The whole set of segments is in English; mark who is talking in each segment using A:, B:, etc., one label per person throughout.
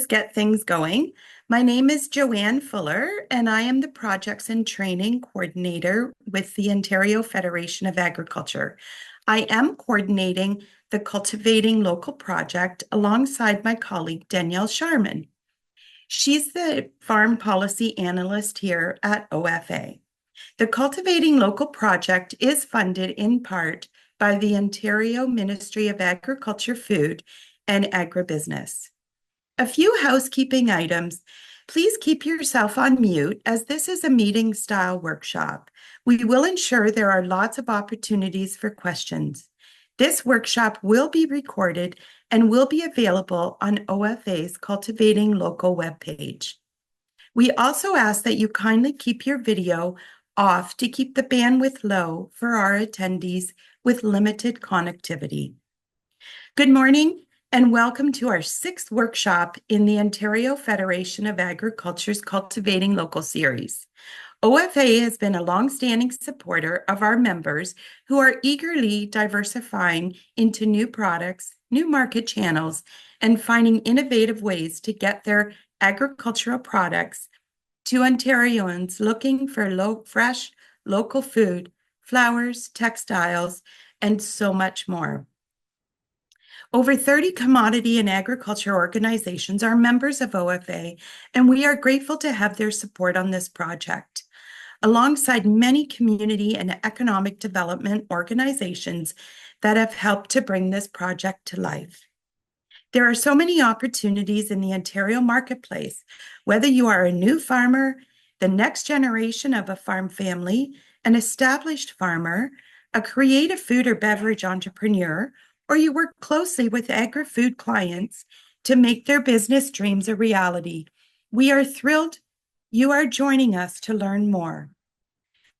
A: just get things going. My name is Joanne Fuller, and I am the Projects and Training Coordinator with the Ontario Federation of Agriculture. I am coordinating the Cultivating Local project alongside my colleague Danielle Sharman. She's the Farm Policy Analyst here at OFA. The Cultivating Local project is funded in part by the Ontario Ministry of Agriculture, Food, and Agribusiness. A few housekeeping items. Please keep yourself on mute as this is a meeting style workshop. We will ensure there are lots of opportunities for questions. This workshop will be recorded and will be available on OFA's Cultivating Local webpage. We also ask that you kindly keep your video off to keep the bandwidth low for our attendees with limited connectivity. Good morning and welcome to our 6th workshop in the Ontario Federation of Agriculture's Cultivating Local series. OFA has been a long-standing supporter of our members who are eagerly diversifying into new products, new market channels, and finding innovative ways to get their agricultural products to Ontarians looking for fresh, local food, flowers, textiles, and so much more. Over 30 commodity and agriculture organizations are members of OFA, and we are grateful to have their support on this project. Alongside many community and economic development organizations that have helped to bring this project to life. There are so many opportunities in the Ontario marketplace, whether you are a new farmer, the next generation of a farm family, an established farmer, a creative food or beverage entrepreneur, or you work closely with agri-food clients to make their business dreams a reality. We are thrilled you are joining us to learn more.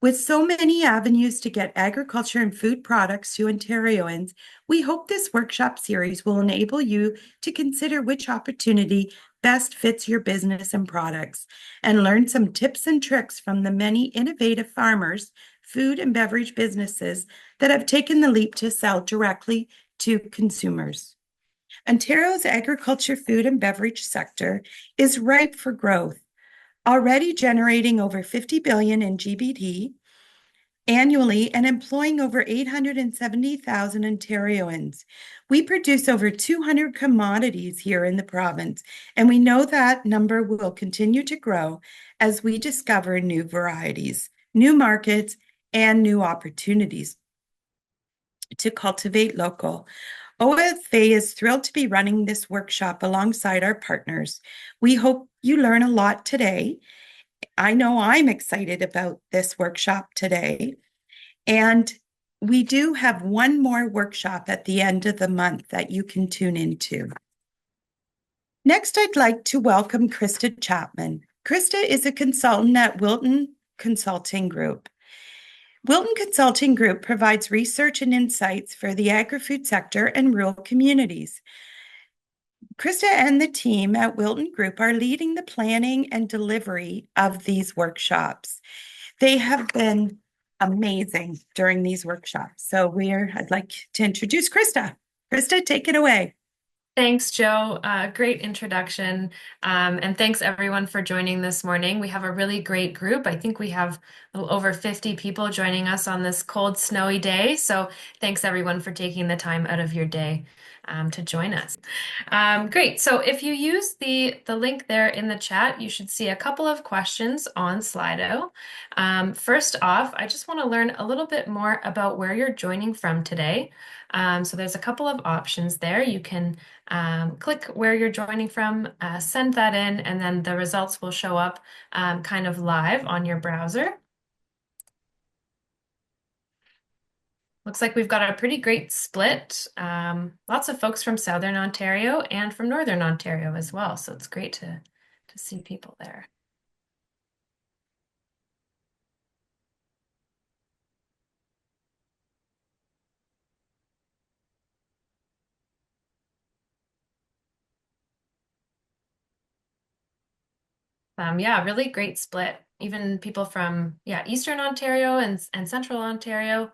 A: With so many avenues to get agriculture and food products to Ontarians, we hope this workshop series will enable you to consider which opportunity best fits your business and products, and learn some tips and tricks from the many innovative farmers, food and beverage businesses that have taken the leap to sell directly to consumers. Ontario's agriculture, food, and beverage sector is ripe for growth, already generating over $50 billion in GDP annually and employing over 870,000 Ontarians. We produce over 200 commodities here in the province, and we know that number will continue to grow as we discover new varieties, new markets, and new opportunities to cultivate local. OFA is thrilled to be running this workshop alongside our partners. We hope you learn a lot today. I know I'm excited about this workshop today. And we do have one more workshop at the end of the month that you can tune into. Next, I'd like to welcome Krista Chapman. Krista is a consultant at Wilton Consulting Group. Wilton Consulting Group provides research and insights for the agri-food sector and rural communities. Krista and the team at Wilton Group are leading the planning and delivery of these workshops. They have been amazing during these workshops. So I'd like to introduce Krista. Krista, take it away.
B: Thanks, Joe. Great introduction. And thanks everyone for joining this morning. We have a really great group. I think we have a little over 50 people joining us on this cold, snowy day. So thanks everyone for taking the time out of your day to join us. Great. So if you use the link there in the chat, you should see a couple of questions on Slido. First off, I just want to learn a little bit more about where you're joining from today. So there's a couple of options there. You can click where you're joining from, send that in, and then the results will show up kind of live on your browser. Looks like we've got a pretty great split. Lots of folks from Southern Ontario and from Northern Ontario as well. So it's great to see people there. Yeah, really great split. Even people from Eastern Ontario and Central Ontario.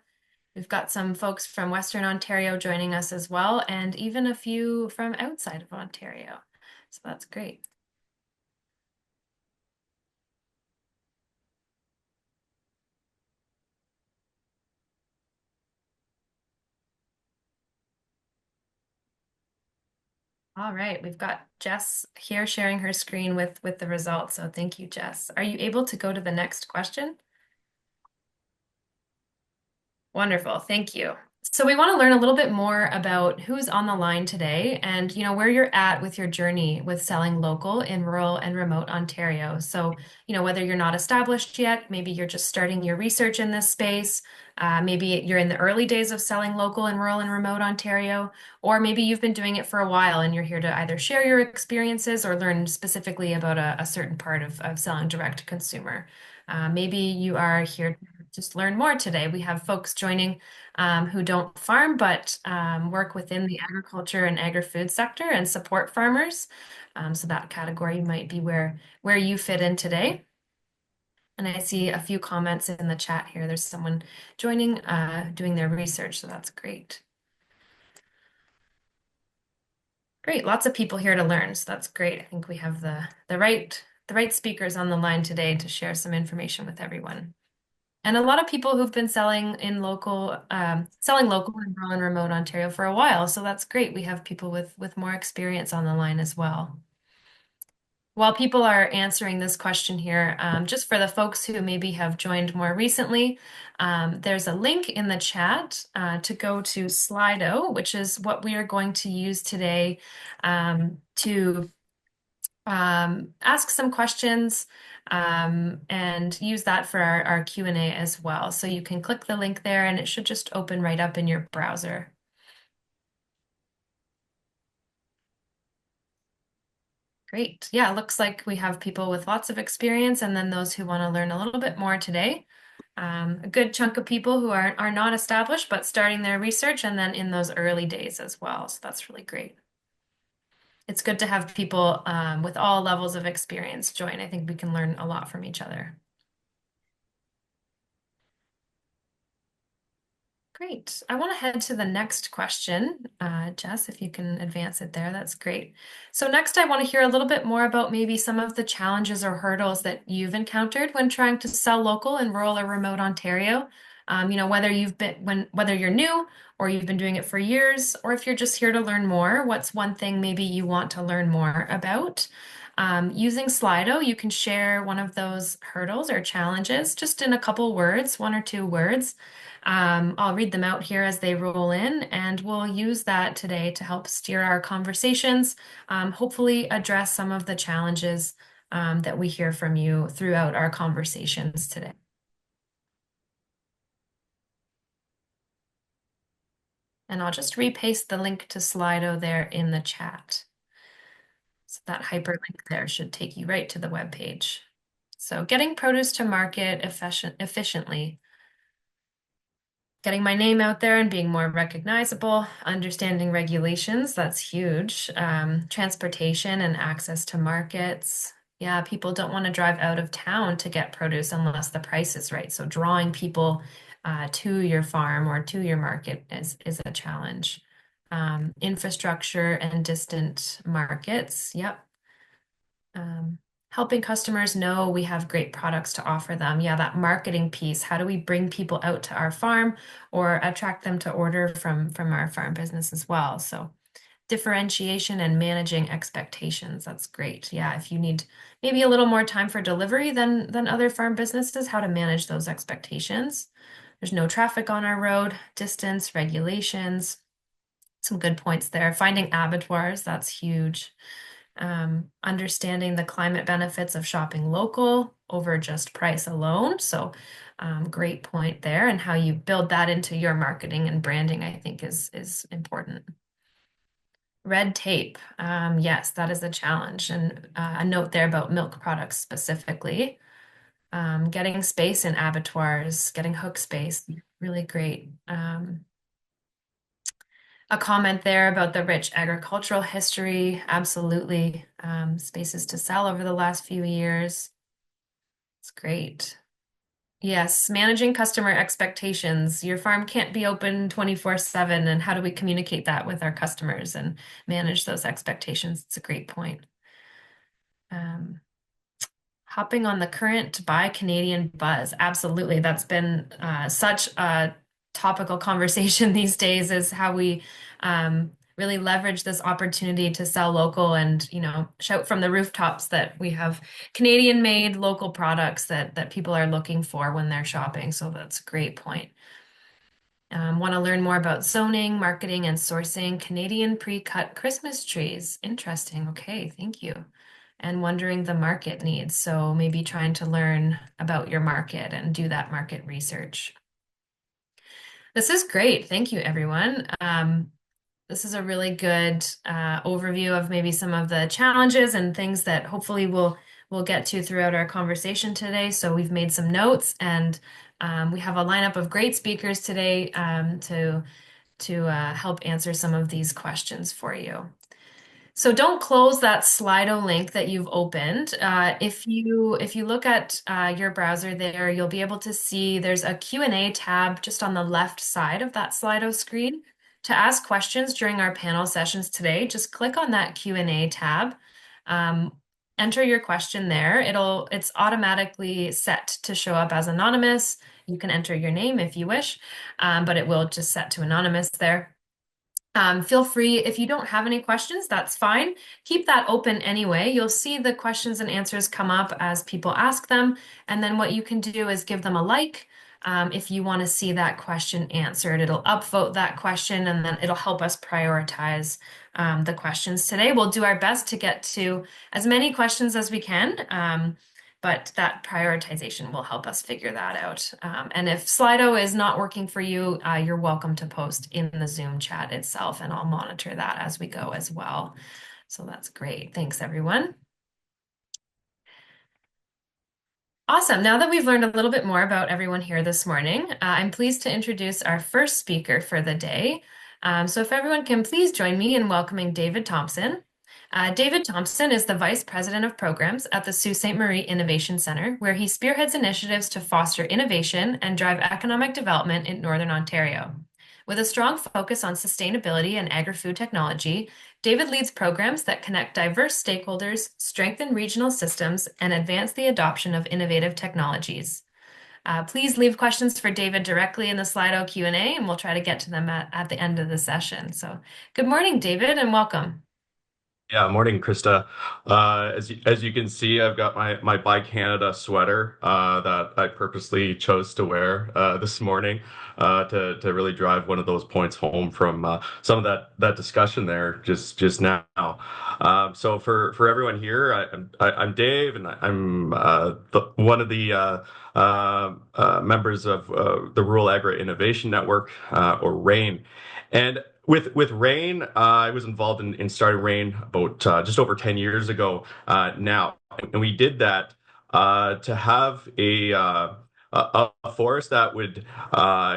B: We've got some folks from Western Ontario joining us as well, and even a few from outside of Ontario. So that's great. All right, we've got Jess here sharing her screen with the results. So thank you, Jess. Are you able to go to the next question? Wonderful. Thank you. So we want to learn a little bit more about who's on the line today and where you're at with your journey with selling local in rural and remote Ontario. So, whether you're not established yet, maybe you're just starting your research in this space, maybe you're in the early days of selling local in rural and remote Ontario, or maybe you've been doing it for a while and you're here to either share your experiences or learn specifically about a certain part of selling direct to consumer. Maybe you are here just learn more today. We have folks joining who don't farm but work within the agriculture and agri-food sector and support farmers. So that category might be where you fit in today. And I see a few comments in the chat here. There's someone joining, doing their research, so that's great. Great, lots of people here to learn, so that's great. I think we have the right speakers on the line today to share some information with everyone. And a lot of people who've been selling local in rural and remote Ontario for a while. So that's great. We have people with more experience on the line as well. While people are answering this question here, just for the folks who maybe have joined more recently, there's a link in the chat to go to Slido, which is what we are going to use today to ask some questions and use that for our Q&A as well. So you can click the link there and it should just open right up in your browser. Great. Yeah, it looks like we have people with lots of experience and then those who want to learn a little bit more today. A good chunk of people who are not established but starting their research and then in those early days as well. So that's really great. It's good to have people with all levels of experience join. I think we can learn a lot from each other. Great. I want to head to the next question. Jess, if you can advance it there, that's great. So next, I want to hear a little bit more about maybe some of the challenges or hurdles that you've encountered when trying to sell local in rural or remote Ontario. Whether you're new or you've been doing it for years, or if you're just here to learn more, what's one thing maybe you want to learn more about? Using Slido, you can share one of those hurdles or challenges just in a couple words, 1 or 2 words. I'll read them out here as they roll in, and we'll use that today to help steer our conversations, hopefully address some of the challenges that we hear from you throughout our conversations today. And I'll just repaste the link to Slido there in the chat. So that hyperlink there should take you right to the web page. So getting produce to market efficiently. Getting my name out there and being more recognizable, understanding regulations, that's huge. Transportation and access to markets. Yeah, people don't want to drive out of town to get produce unless the price is right. So drawing people to your farm or to your market is a challenge. Infrastructure and distant markets. Yep. Helping customers know we have great products to offer them. Yeah, that marketing piece. How do we bring people out to our farm or attract them to order from our farm business as well? So differentiation and managing expectations. That's great. Yeah, if you need maybe a little more time for delivery than other farm businesses, how to manage those expectations. There's no traffic on our road, distance, regulations. Some good points there. Finding abattoirs, that's huge. Understanding the climate benefits of shopping local over just price alone. So, great point there. And how you build that into your marketing and branding, I think is important. Red tape. Yes, that is a challenge. And a note there about milk products specifically. Getting space in abattoirs, getting hook space, really great. A comment there about the rich agricultural history. Absolutely. Spaces to sell over the last few years. It's great. Yes, managing customer expectations. Your farm can't be open 24/7, and how do we communicate that with our customers and manage those expectations? It's a great point. Um, Hopping on the current to buy Canadian buzz. Absolutely. That's been such a topical conversation these days is how we really leverage this opportunity to sell local and, shout from the rooftops that we have Canadian made local products that people are looking for when they're shopping. So that's a great point. Want to learn more about zoning, marketing, and sourcing Canadian pre-cut Christmas trees. Interesting. Okay, thank you. And wondering the market needs. So maybe trying to learn about your market and do that market research. This is great. Thank you, everyone. This is a really good overview of maybe some of the challenges and things that hopefully we'll get to throughout our conversation today. So we've made some notes and we have a lineup of great speakers today to help answer some of these questions for you. So don't close that Slido link that you've opened. If you look at your browser there, you'll be able to see there's a Q&A tab just on the left side of that Slido screen. To ask questions during our panel sessions today, just click on that Q&A tab. Enter your question there. It's automatically set to show up as anonymous. You can enter your name if you wish, but it will just set to anonymous there. Feel free, if you don't have any questions, that's fine. Keep that open anyway. You'll see the questions and answers come up as people ask them. And then what you can do is give them a like if you want to see that question answered. It'll upvote that question and then it'll help us prioritize the questions today. We'll do our best to get to as many questions as we can. But that prioritization will help us figure that out. And if Slido is not working for you, you're welcome to post in the Zoom chat itself, and I'll monitor that as we go as well. So that's great. Thanks, everyone. Awesome. Now that we've learned a little bit more about everyone here this morning, I'm pleased to introduce our first speaker for the day. So if everyone can please join me in welcoming David Thompson. David Thompson is the Vice President of Programs at the Sault Ste. Marie Innovation Centre, where he spearheads initiatives to foster innovation and drive economic development in Northern Ontario. With a strong focus on sustainability and agri-food technology, David leads programs that connect diverse stakeholders, strengthen regional systems, and advance the adoption of innovative technologies. Please leave questions for David directly in the Slido Q&A, and we'll try to get to them at the end of the session. So good morning, David, and welcome.
C: Yeah, morning, Krista. As you can see, I've got my Buy Canada sweater that I purposely chose to wear this morning to really drive one of those points home from some of that discussion there just now. So for everyone here, I'm Dave, and I'm one of the members of the Rural Agri Innovation Network, or RAIN. And with Rain, I was involved in starting Rain about just over 10 years ago now. And we did that to have a forest that would,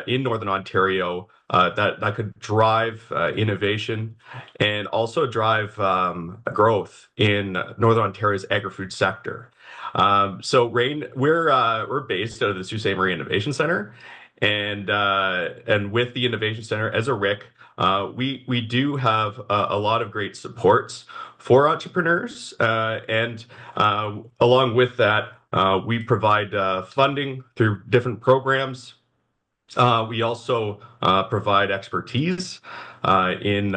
C: in Northern Ontario, that could drive innovation and also drive growth in Northern Ontario's agri-food sector. So Rain, we're based out of the Sault Ste. Marie Innovation Centre. And with the Innovation Center as a RIC, we do have a lot of great supports for entrepreneurs, and along with that, we provide funding through different programs. We also provide expertise in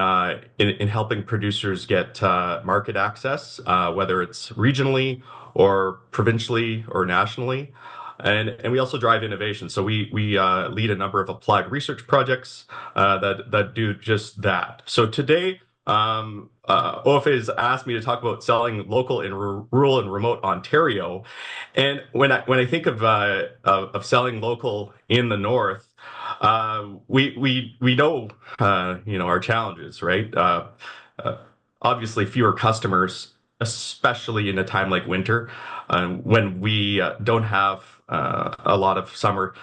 C: helping producers get market access, whether it's regionally or provincially or nationally. And we also drive innovation. So we lead a number of applied research projects that do just that. So today, OFA has asked me to talk about selling local in rural and remote Ontario. And when I think of selling local in the north, we know our challenges, right? Obviously, fewer customers, especially in a time like winter, when we don't have a lot of summer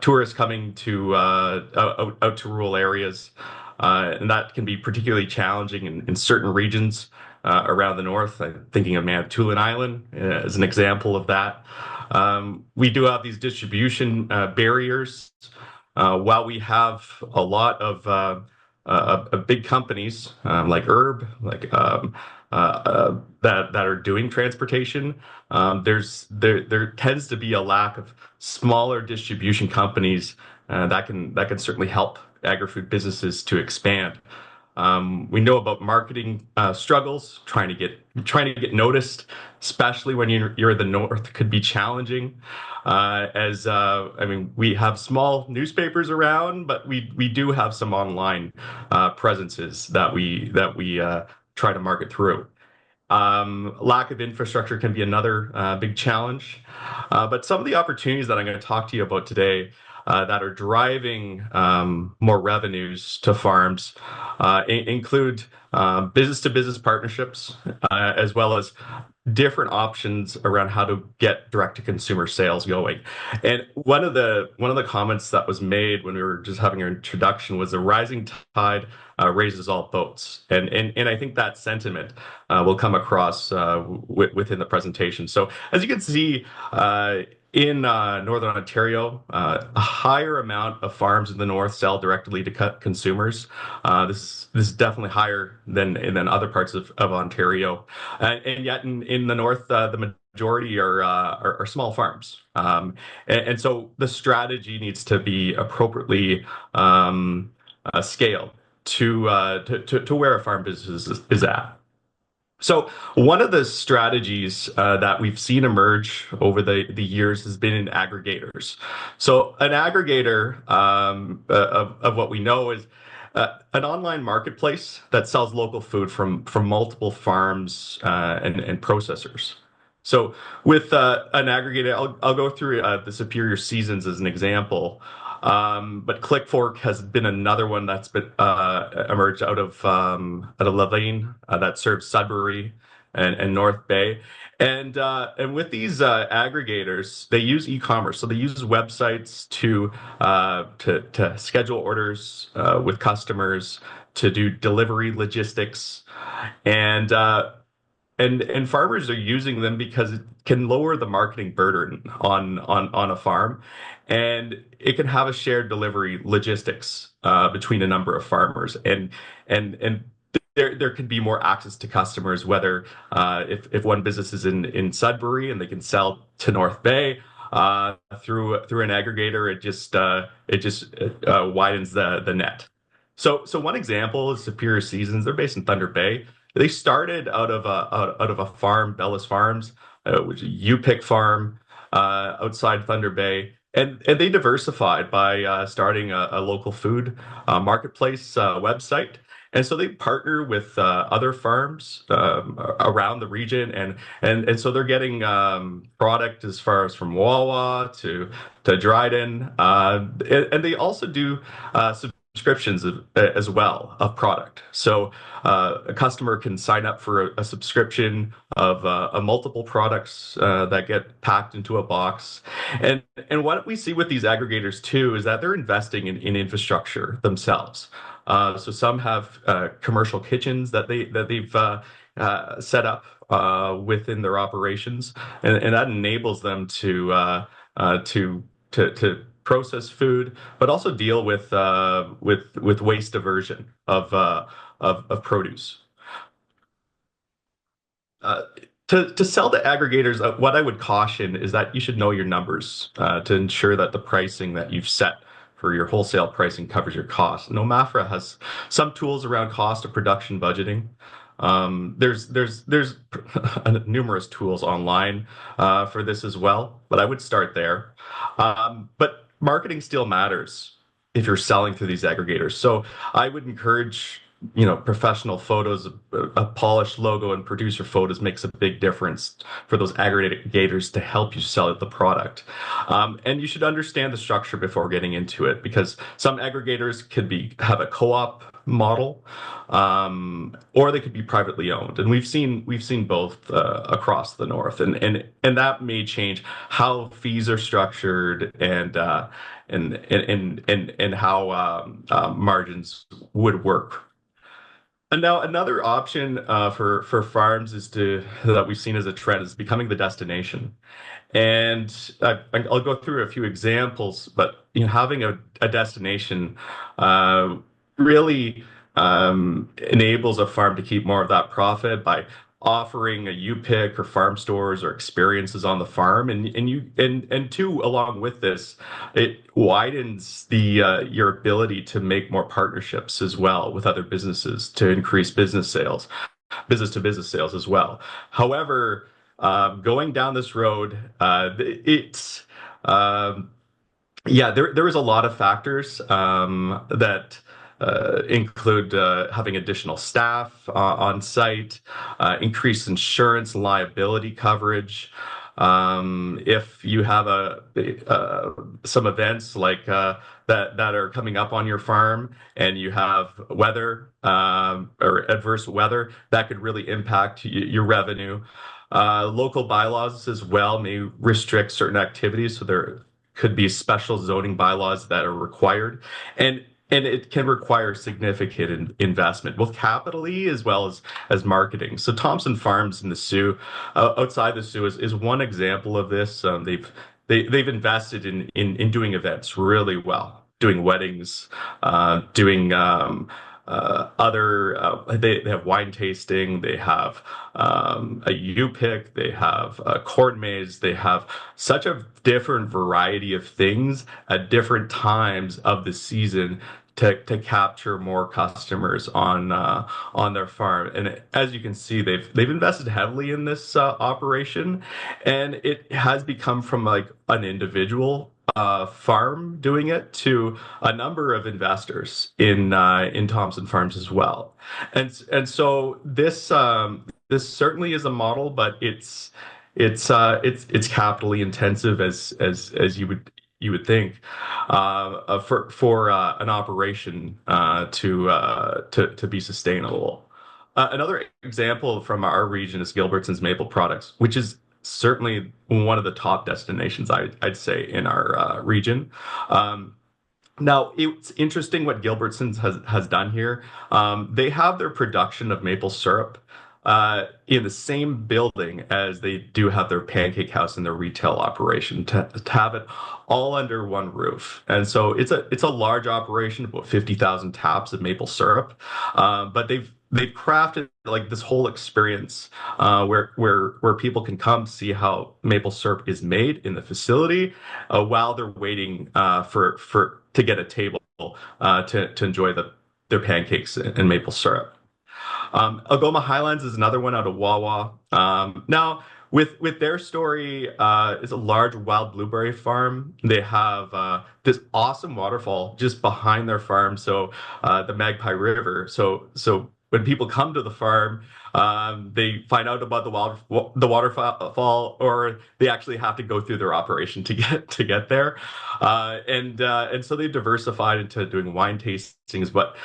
C: tourists coming to out to rural areas, and that can be particularly challenging in certain regions around the north. I'm thinking of Manitoulin Island as an example of that. We do have these distribution barriers. While we have a lot of big companies like Herb, that are doing transportation. There tends to be a lack of smaller distribution companies that can certainly help agri-food businesses to expand. We know about marketing struggles, trying to get noticed, especially when you're in the north, could be challenging. As I mean, we have small newspapers around, but we do have some online presences that we try to market through. Lack of infrastructure can be another big challenge. But some of the opportunities that I'm going to talk to you about today that are driving more revenues to farms include business to business partnerships, as well as different options around how to get direct to consumer sales going. And one of the comments that was made when we were just having our introduction was the rising tide raises all boats. And I think that sentiment will come across within the presentation. So as you can see, in Northern Ontario, a higher amount of farms in the north sell directly to consumers. This is definitely higher than other parts of Ontario, and yet in the north, the majority are small farms. And so the strategy needs to be appropriately scaled to where a farm business is at. So one of the strategies that we've seen emerge over the years has been in aggregators. So an aggregator of what we know is an online marketplace that sells local food from multiple farms and processors. So with an aggregator, I'll go through the Superior Seasons as an example. But ClickFork has been another one that's been emerged out of Levine that serves Sudbury and North Bay. And with these aggregators, they use e-commerce. So they use websites to schedule orders with customers, to do delivery logistics, and and farmers are using them because it can lower the marketing burden on a farm, and it can have a shared delivery logistics between a number of farmers, and there could be more access to customers, whether if one business is in Sudbury and they can sell to North Bay through an aggregator, it just widens the net. So one example is Superior Seasons. They're based in Thunder Bay. They started out of a farm, Bellis Farms, which is a U-Pick farm outside Thunder Bay, and they diversified by starting a local food marketplace website. And so they partner with other farms around the region, and so they're getting product as far as from Wawa to Dryden, and they also do subscriptions as well of product. So a customer can sign up for a subscription of multiple products that get packed into a box. And what we see with these aggregators too is that they're investing in infrastructure themselves. So some have commercial kitchens that they've set up within their operations, and that enables them to process food, but also deal with waste diversion of produce. Uh, to sell to aggregators, what I would caution is that you should know your numbers to ensure that the pricing that you've set for your wholesale pricing covers your costs. NoMafra has some tools around cost of production budgeting. There's numerous tools online for this as well, but I would start there. But marketing still matters if you're selling through these aggregators. So I would encourage, professional photos, a polished logo and producer photos makes a big difference for those aggregators to help you sell the product. And you should understand the structure before getting into it, because some aggregators could have a co-op model, or they could be privately owned, and we've seen both across the north, and that may change how fees are structured and how margins would work. And now another option for farms that we've seen as a trend is becoming the destination. And I'll go through a few examples, but having a destination really enables a farm to keep more of that profit by offering a U-pick or farm stores or experiences on the farm, and two, along with this, it widens the your ability to make more partnerships as well with other businesses to increase business to business sales as well. However, going down this road, it's yeah, there is a lot of factors that include having additional staff on site, increased insurance liability coverage. If you have some events like that are coming up on your farm, and you have weather or adverse weather, that could really impact your revenue. Local bylaws as well may restrict certain activities, so there could be special zoning bylaws that are required, and it can require significant investment, both capitally as well as marketing. So Thompson Farms in the Sioux, outside the Sioux, is one example of this. They've invested in doing events really well, doing weddings, doing other. They have wine tasting. They have a U-pick. They have a corn maze. They have such a different variety of things at different times of the season to capture more customers on their farm. And as you can see, they've invested heavily in this operation, and it has become from like an individual farm doing it to a number of investors in Thompson Farms as well. And so this certainly is a model, but it's capitally intensive as you would think for an operation to be sustainable. Another example from our region is Gilbertson's Maple Products, which is certainly one of the top destinations I'd say in our region. Now, it's interesting what Gilbertson's has done here. They have their production of maple syrup in the same building as they do have their pancake house and their retail operation to have it all under one roof. And so it's a large operation, about 50,000 taps of maple syrup. But they've crafted like this whole experience where people can come see how maple syrup is made in the facility while they're waiting for to get a table to enjoy their pancakes and maple syrup. Algoma Highlands is another one out of Wawa. Now, with their story, is a large wild blueberry farm. They have this awesome waterfall just behind their farm, so the Magpie River. So when people come to the farm, they find out about the waterfall, or they actually have to go through their operation to get there. And so they've diversified into doing wine tastings. But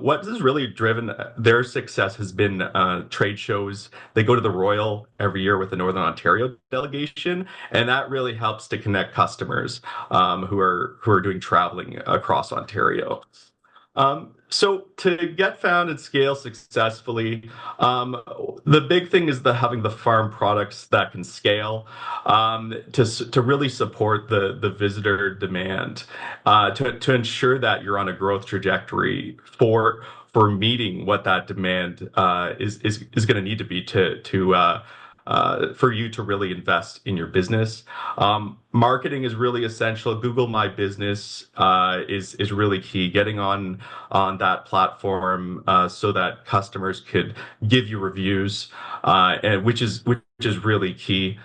C: what has really driven their success has been trade shows. They go to the Royal every year with the Northern Ontario delegation, and that really helps to connect customers who are doing traveling across Ontario. So to get found and scale successfully, the big thing is having the farm products that can scale to really support the visitor demand, to ensure that you're on a growth trajectory for meeting what that demand is going to need to be to for you to really invest in your business. Marketing is really essential. Google My Business is really key. Getting on that platform so that customers could give you reviews, and which is really key.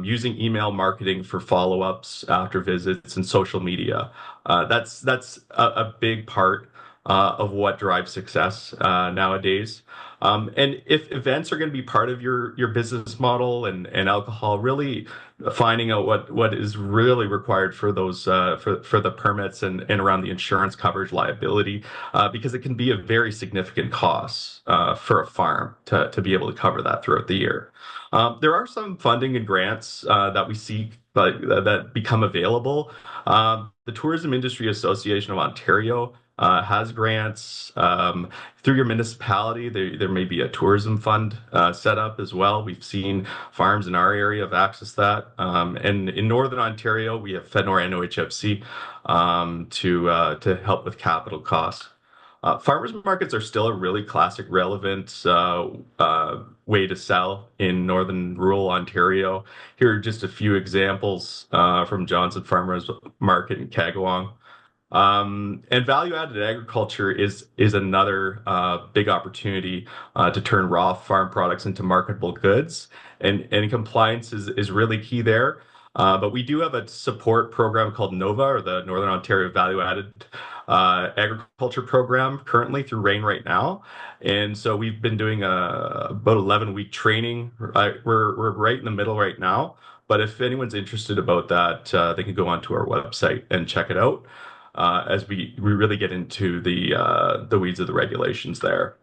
C: Using email marketing for follow-ups after visits and social media. That's a big part of what drives success nowadays. And if events are going to be part of your business model, and alcohol, really finding out what is really required for those for the permits and around the insurance coverage liability, because it can be a very significant cost for a farm to be able to cover that throughout the year. There are some funding and grants that we see that become available. The Tourism Industry Association of Ontario has grants. Through your municipality, there may be a tourism fund set up as well. We've seen farms in our area have accessed that. And in Northern Ontario, we have FedNor and OHFC to help with capital costs. Farmers markets are still a really classic, relevant way to sell in northern rural Ontario. Here are just a few examples from Johnson Farmers Market in Kagawong. And value-added agriculture is another big opportunity to turn raw farm products into marketable goods, and compliance is really key there. But we do have a support program called NOVA, or the Northern Ontario Value-Added Agriculture Program, currently through RAIN right now. And so we've been doing about 11-week training. We're right in the middle right now. But if anyone's interested about that, they can go onto our website and check it out as we really get into the weeds of the regulations there.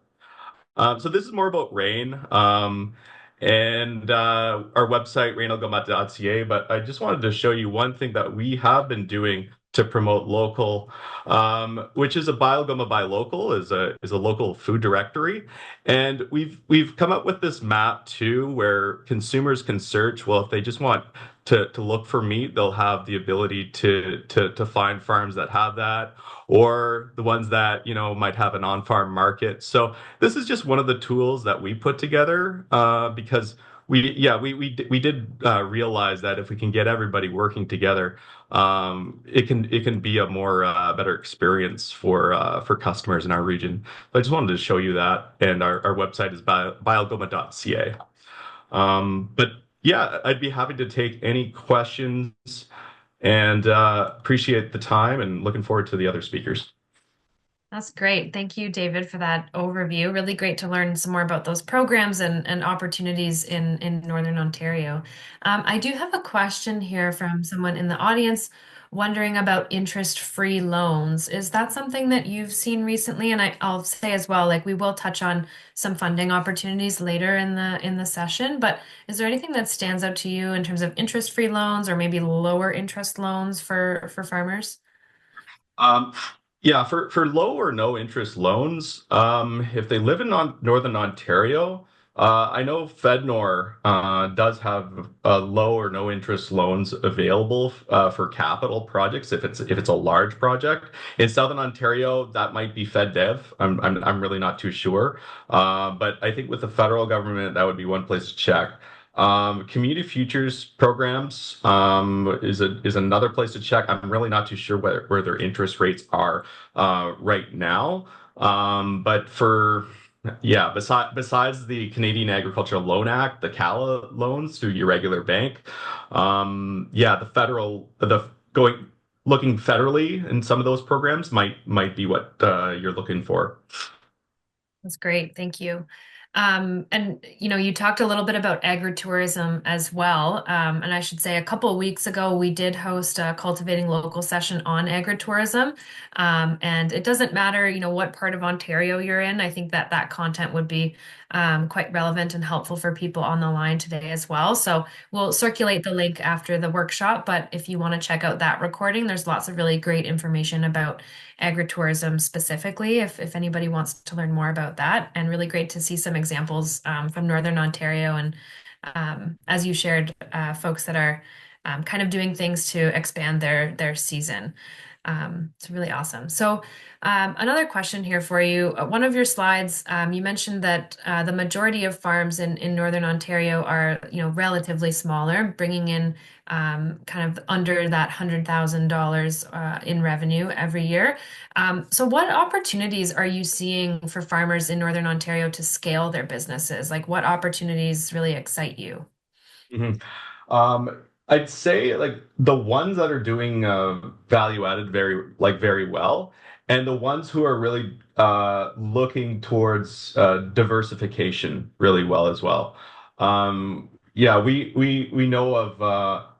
C: So this is more about rain and our website, rainalgoma.ca. But I just wanted to show you one thing that we have been doing to promote local, which is a Biogoma Buy Local, is a local food directory. And we've come up with this map too, where consumers can search. Well, if they just want to look for meat, they'll have the ability to find farms that have that, or the ones that, might have an on-farm market. So this is just one of the tools that we put together because we did realize that if we can get everybody working together, it can be a more better experience for customers in our region. So I just wanted to show you that, and our website is biogoma.ca. But yeah, I'd be happy to take any questions, and appreciate the time and looking forward to the other speakers.
B: That's great. Thank you, David, for that overview. Really great to learn some more about those programs and opportunities in Northern Ontario. I do have a question here from someone in the audience wondering about interest-free loans. Is that something that you've seen recently? And I'll say as well, like we will touch on some funding opportunities later in the session, but is there anything that stands out to you in terms of interest-free loans or maybe lower interest loans for farmers?
C: Um, yeah, for low or no interest loans, if they live in Northern Ontario, I know FedNor does have low or no interest loans available for capital projects if it's a large project. In Southern Ontario, that might be FedDev. I'm really not too sure, but I think with the federal government, that would be one place to check. Community futures programs is another place to check. I'm really not too sure where their interest rates are right now. But besides the Canadian Agricultural Loan Act, the CALA loans through your regular bank, the going looking federally in some of those programs might be what you're looking for.
B: That's great. Thank you. And you talked a little bit about agritourism as well. And I should say a couple of weeks ago, we did host a Cultivating Local session on agritourism. And it doesn't matter, what part of Ontario you're in. I think that content would be quite relevant and helpful for people on the line today as well. So we'll circulate the link after the workshop. But if you want to check out that recording, there's lots of really great information about agritourism specifically, if anybody wants to learn more about that. And really great to see some examples from Northern Ontario and as you shared, folks that are kind of doing things to expand their season. It's really awesome. So another question here for you. One of your slides, you mentioned that the majority of farms in Northern Ontario are, relatively smaller, bringing in kind of under that $100,000 in revenue every year. So what opportunities are you seeing for farmers in Northern Ontario to scale their businesses? Like what opportunities really excite you?
C: Mhm. I'd say like the ones that are doing value added very well, and the ones who are really looking towards diversification really well as well. Yeah, we know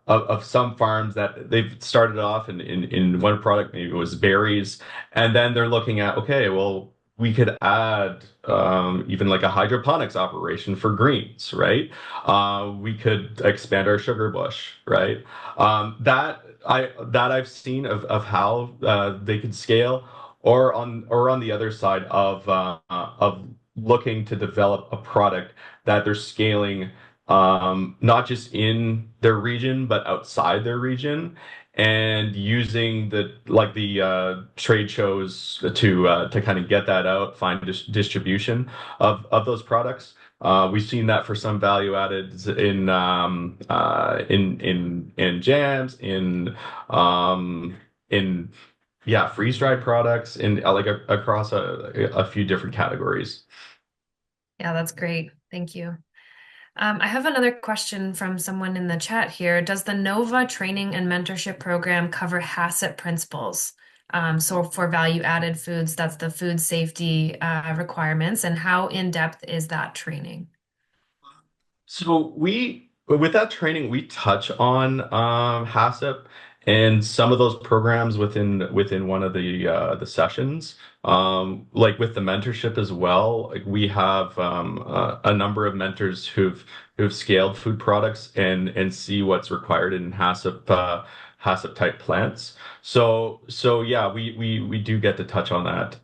C: of some farms that they've started off in one product, maybe it was berries, and then they're looking at, okay, well, we could add even like a hydroponics operation for greens, right? We could expand our sugar bush, right? That I've seen of how they could scale, or on the other side of looking to develop a product that they're scaling not just in their region but outside their region. and using the trade shows to kind of get that out, find distribution of those products. We've seen that for some value addeds in jams, in yeah, freeze dried products, in across a few different categories.
B: Yeah, that's great. Thank you. I have another question from someone in the chat here. Does the NOVA training and mentorship program cover HACCP principles? So for value added foods, that's the food safety requirements, and how in depth is that training?
C: So with that training, we touch on HACCP and some of those programs within one of the sessions. Like with the mentorship as well, like we have a number of mentors who've scaled food products and see what's required in HACCP type plants. So yeah, we do get to touch on that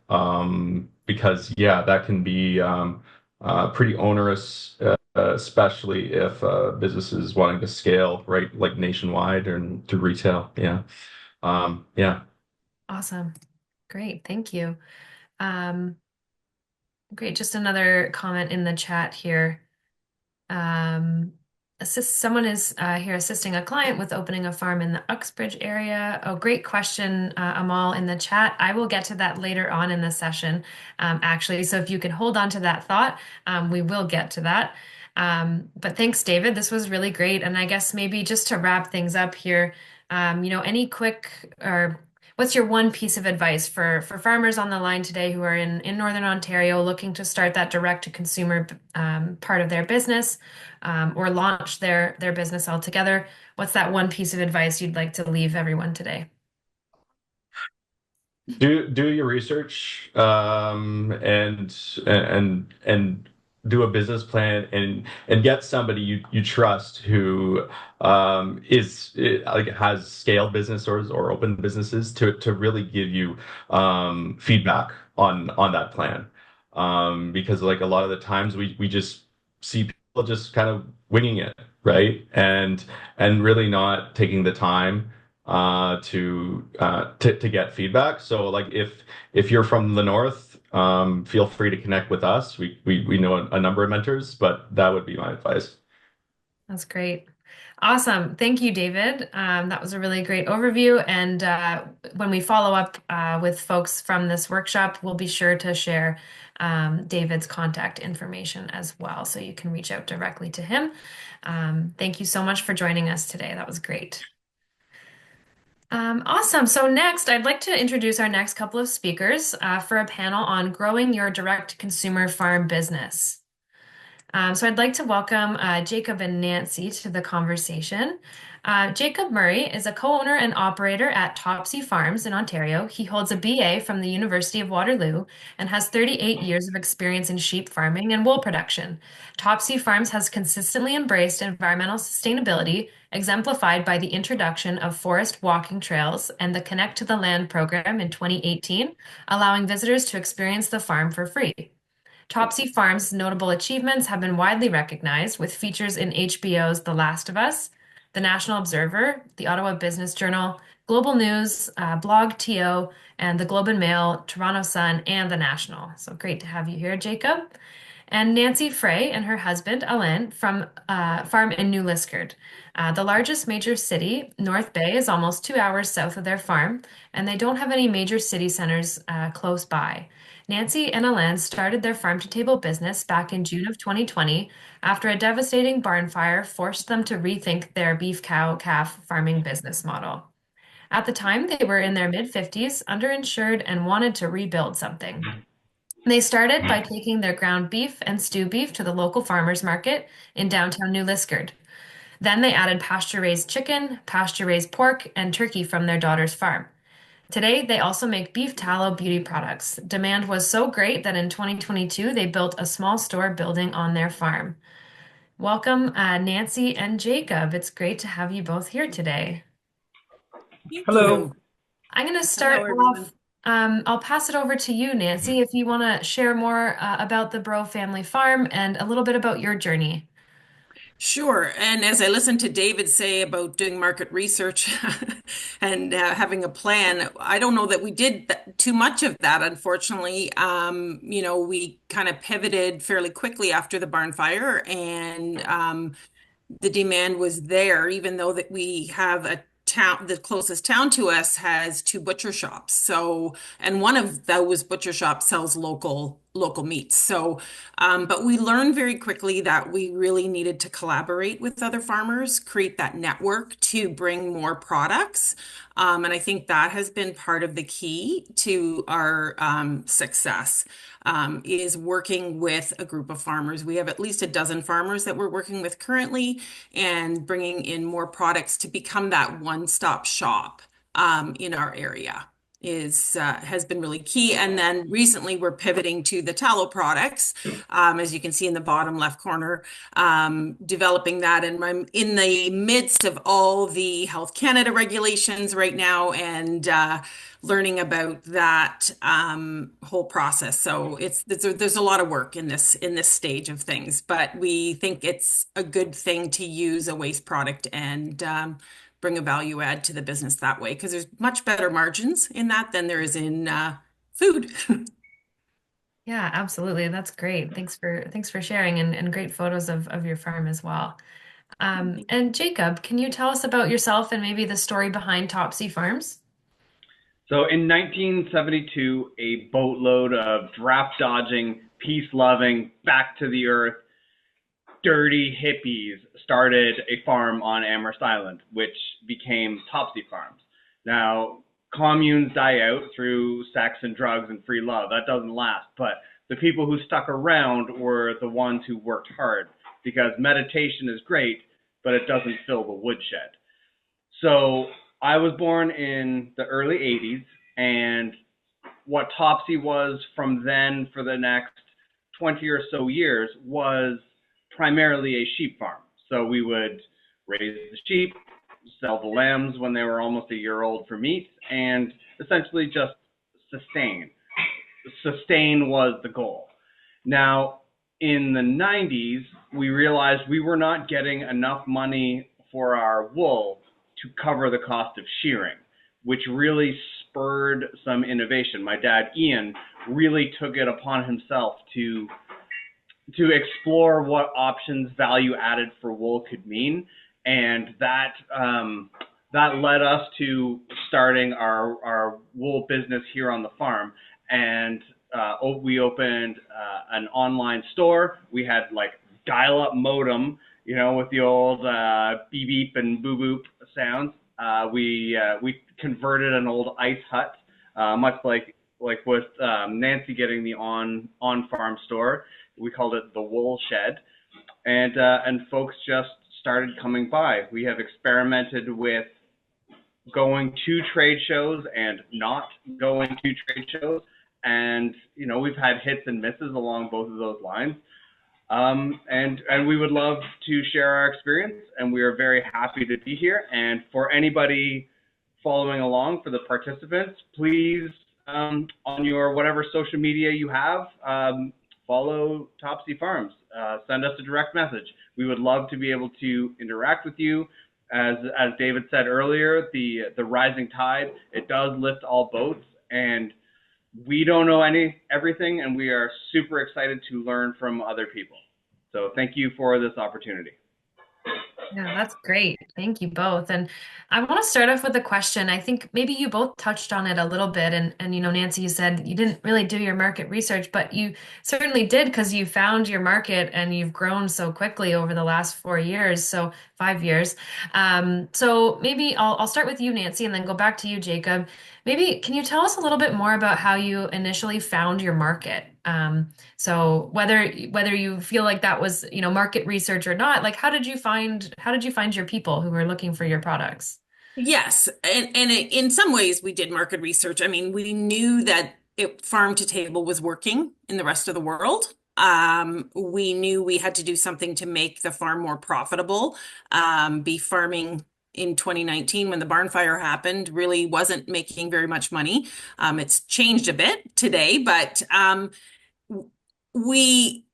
C: because yeah, that can be pretty onerous, especially if business is wanting to scale, right, like nationwide and through retail. Yeah. Yeah.
B: Awesome. Great. Thank you. Um, Great. Just another comment in the chat here. Someone is here assisting a client with opening a farm in the Uxbridge area. Oh, great question, Amal, in the chat. I will get to that later on in the session, actually. So if you could hold on to that thought, we will get to that. But thanks, David. This was really great. And I guess maybe just to wrap things up here, any quick or what's your one piece of advice for farmers on the line today who are in Northern Ontario looking to start that direct to consumer part of their business or launch their business altogether? What's that one piece of advice you'd like to leave everyone today?
C: Do your research and do a business plan and get somebody you trust who like has scaled business or open businesses to really give you feedback on that plan. Because like a lot of the times we just see people just kind of winging it, right? And really not taking the time to get feedback. So like if you're from the north, feel free to connect with us. We know a number of mentors, but that would be my advice.
B: That's great. Awesome. Thank you, David. That was a really great overview. And when we follow up with folks from this workshop, we'll be sure to share David's contact information as well, so you can reach out directly to him. Thank you so much for joining us today. That was great. Awesome. So next, I'd like to introduce our next couple of speakers for a panel on growing your direct-to-consumer farm business. So I'd like to welcome Jacob and Nancy to the conversation. Jacob Murray is a co-owner and operator at Topsy Farms in Ontario. He holds a BA from the University of Waterloo and has 38 years of experience in sheep farming and wool production. Topsy Farms has consistently embraced environmental sustainability, exemplified by the introduction of forest walking trails and the Connect to the Land program in 2018, allowing visitors to experience the farm for free. Topsy Farms' notable achievements have been widely recognized, with features in HBO's The Last of Us, The National Observer, the Ottawa Business Journal, Global News, Blog TO, and the Globe and Mail, Toronto Sun, and The National. So great to have you here, Jacob. And Nancy Frey and her husband, Alain, from farm in New Liskeard. The largest major city, North Bay, is almost 2 hours south of their farm, and they don't have any major city centers close by. Nancy and Alain started their farm-to-table business back in June of 2020 after a devastating barn fire forced them to rethink their beef cow calf farming business model. At the time, they were in their mid-50s, underinsured, and wanted to rebuild something. They started by taking their ground beef and stew beef to the local farmers market in downtown New Liskeard. Then they added pasture-raised chicken, pasture-raised pork, and turkey from their daughter's farm. Today, they also make beef tallow beauty products. Demand was so great that in 2022, they built a small store building on their farm. Welcome, Nancy and Jacob. It's great to have you both here today.
D: Thank
E: Hello.
D: you.
B: I'm going to start
D: Hello, everyone.
B: off. I'll pass it over to you, Nancy, if you want to share more about the Bro family farm and a little bit about your journey.
D: Sure. And as I listened to David say about doing market research and having a plan, I don't know that we did too much of that, unfortunately. We kind of pivoted fairly quickly after the barn fire, and the demand was there, even though that we have a town, the closest town to us has two butcher shops. So, and one of those butcher shops sells local meats. So, but we learned very quickly that we really needed to collaborate with other farmers, create that network to bring more products. And I think that has been part of the key to our success, is working with a group of farmers. We have at least a dozen farmers that we're working with currently, and bringing in more products to become that one-stop shop in our area is has been really key. And then recently we're pivoting to the tallow products, as you can see in the bottom left corner, developing that. And I'm in the midst of all the Health Canada regulations right now, and learning about that whole process. So there's a lot of work in this stage of things, but we think it's a good thing to use a waste product and bring a value add to the business that way, because there's much better margins in that than there is in food.
B: Yeah, absolutely. That's great. Thanks for sharing and great photos of your farm as well. And Jacob, can you tell us about yourself and maybe the story behind Topsy Farms?
E: So in 1972, a boatload of draft dodging, peace loving, back to the earth, dirty hippies started a farm on Amherst Island, which became Topsy Farms. Now, communes die out through sex and drugs and free love. That doesn't last. But the people who stuck around were the ones who worked hard, because meditation is great, but it doesn't fill the woodshed. So I was born in the early 80s, and what Topsy was from then for the next 20 or so years was primarily a sheep farm. So we would raise the sheep, sell the lambs when they were almost a year old for meat, and essentially just sustain. Sustain was the goal. Now, in the 90s, we realized we were not getting enough money for our wool to cover the cost of shearing, which really spurred some innovation. My dad, Ian, really took it upon himself to explore what options value added for wool could mean, and that led us to starting our wool business here on the farm. And we opened an online store. We had like dial-up modem, with the old beep beep and boo boop sounds. We converted an old ice hut, much like with Nancy getting the on farm store. We called it the Wool Shed, and folks just started coming by. We have experimented with going to trade shows and not going to trade shows, and we've had hits and misses along both of those lines. And we would love to share our experience, and we are very happy to be here. And for anybody following along, for the participants, please, on your whatever social media you have, follow Topsy Farms. Send us a direct message. We would love to be able to interact with you. As David said earlier, the rising tide, it does lift all boats, and we don't know everything, and we are super excited to learn from other people. So thank you for this opportunity.
B: Yeah, that's great. Thank you both. And I want to start off with a question. I think maybe you both touched on it a little bit. And Nancy, you said you didn't really do your market research, but you certainly did, because you found your market and you've grown so quickly over the last 4 years, so 5 years. So maybe I'll start with you, Nancy, and then go back to you, Jacob. Maybe can you tell us a little bit more about how you initially found your market? So whether you feel like that was, market research or not, like how did you find your people who were looking for your products?
D: Yes, and in some ways we did market research. I mean, we knew that farm to table was working in the rest of the world. We knew we had to do something to make the farm more profitable. Beef farming in 2019, when the barn fire happened, really wasn't making very much money. It's changed a bit today, but we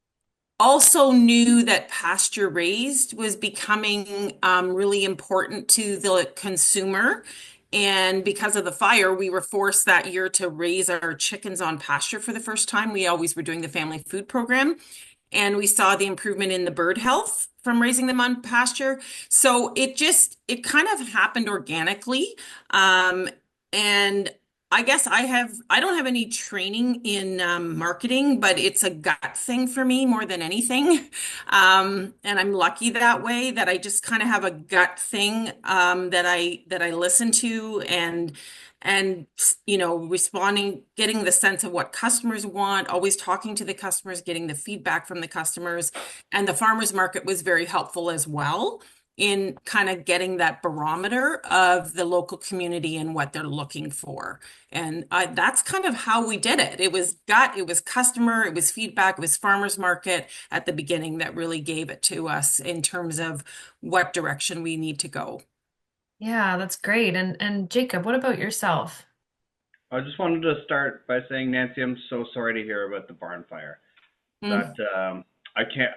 D: also knew that pasture raised was becoming really important to the consumer. And because of the fire, we were forced that year to raise our chickens on pasture for the first time. We always were doing the family food program, and we saw the improvement in the bird health from raising them on pasture. So it kind of happened organically. And I guess I don't have any training in marketing, but it's a gut thing for me more than anything. And I'm lucky that way that I just kind of have a gut thing that I listen to, and responding, getting the sense of what customers want, always talking to the customers, getting the feedback from the customers. And the farmers market was very helpful as well in kind of getting that barometer of the local community and what they're looking for. And that's kind of how we did it. It was gut, it was customer, it was feedback, it was farmers market at the beginning that really gave it to us in terms of what direction we need to go.
B: Yeah, that's great. And Jacob, what about yourself?
E: I just wanted to start by saying, Nancy, I'm so sorry to hear about the barn fire. That
D: Mm.
E: I can't.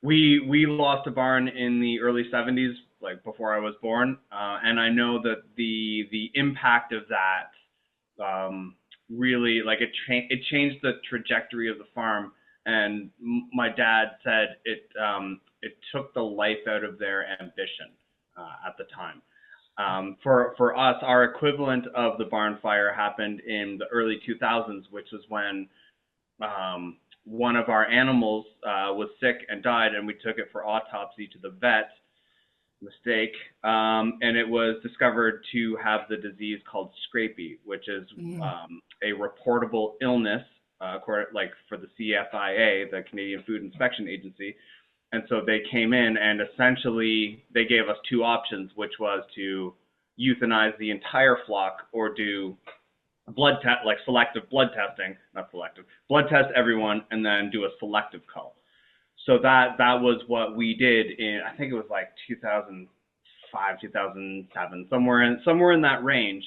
E: We lost a barn in the early '70s, like before I was born, and I know that the impact of that really, like, it changed the trajectory of the farm. And my dad said it took the life out of their ambition at the time. For us, our equivalent of the barn fire happened in the early 2000s, which was when one of our animals was sick and died, and we took it for autopsy to the vet. Mistake, and it was discovered to have the disease called scrapie, which is a reportable illness, like for the CFIA, the Canadian Food Inspection Agency. And so they came in and essentially they gave us two options, which was to euthanize the entire flock or do blood test, like selective blood testing, not selective, blood test everyone and then do a selective cull. So that was what we did in, I think it was like 2005, 2007, somewhere in that range.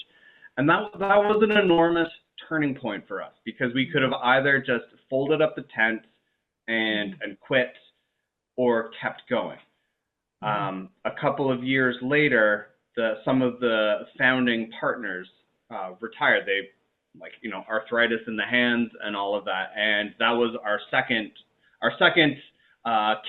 E: And that was an enormous turning point for us, because we could have either just folded up the tent and quit, or kept going. A couple of years later, some of the founding partners retired. They, like, arthritis in the hands and all of that, and that was our second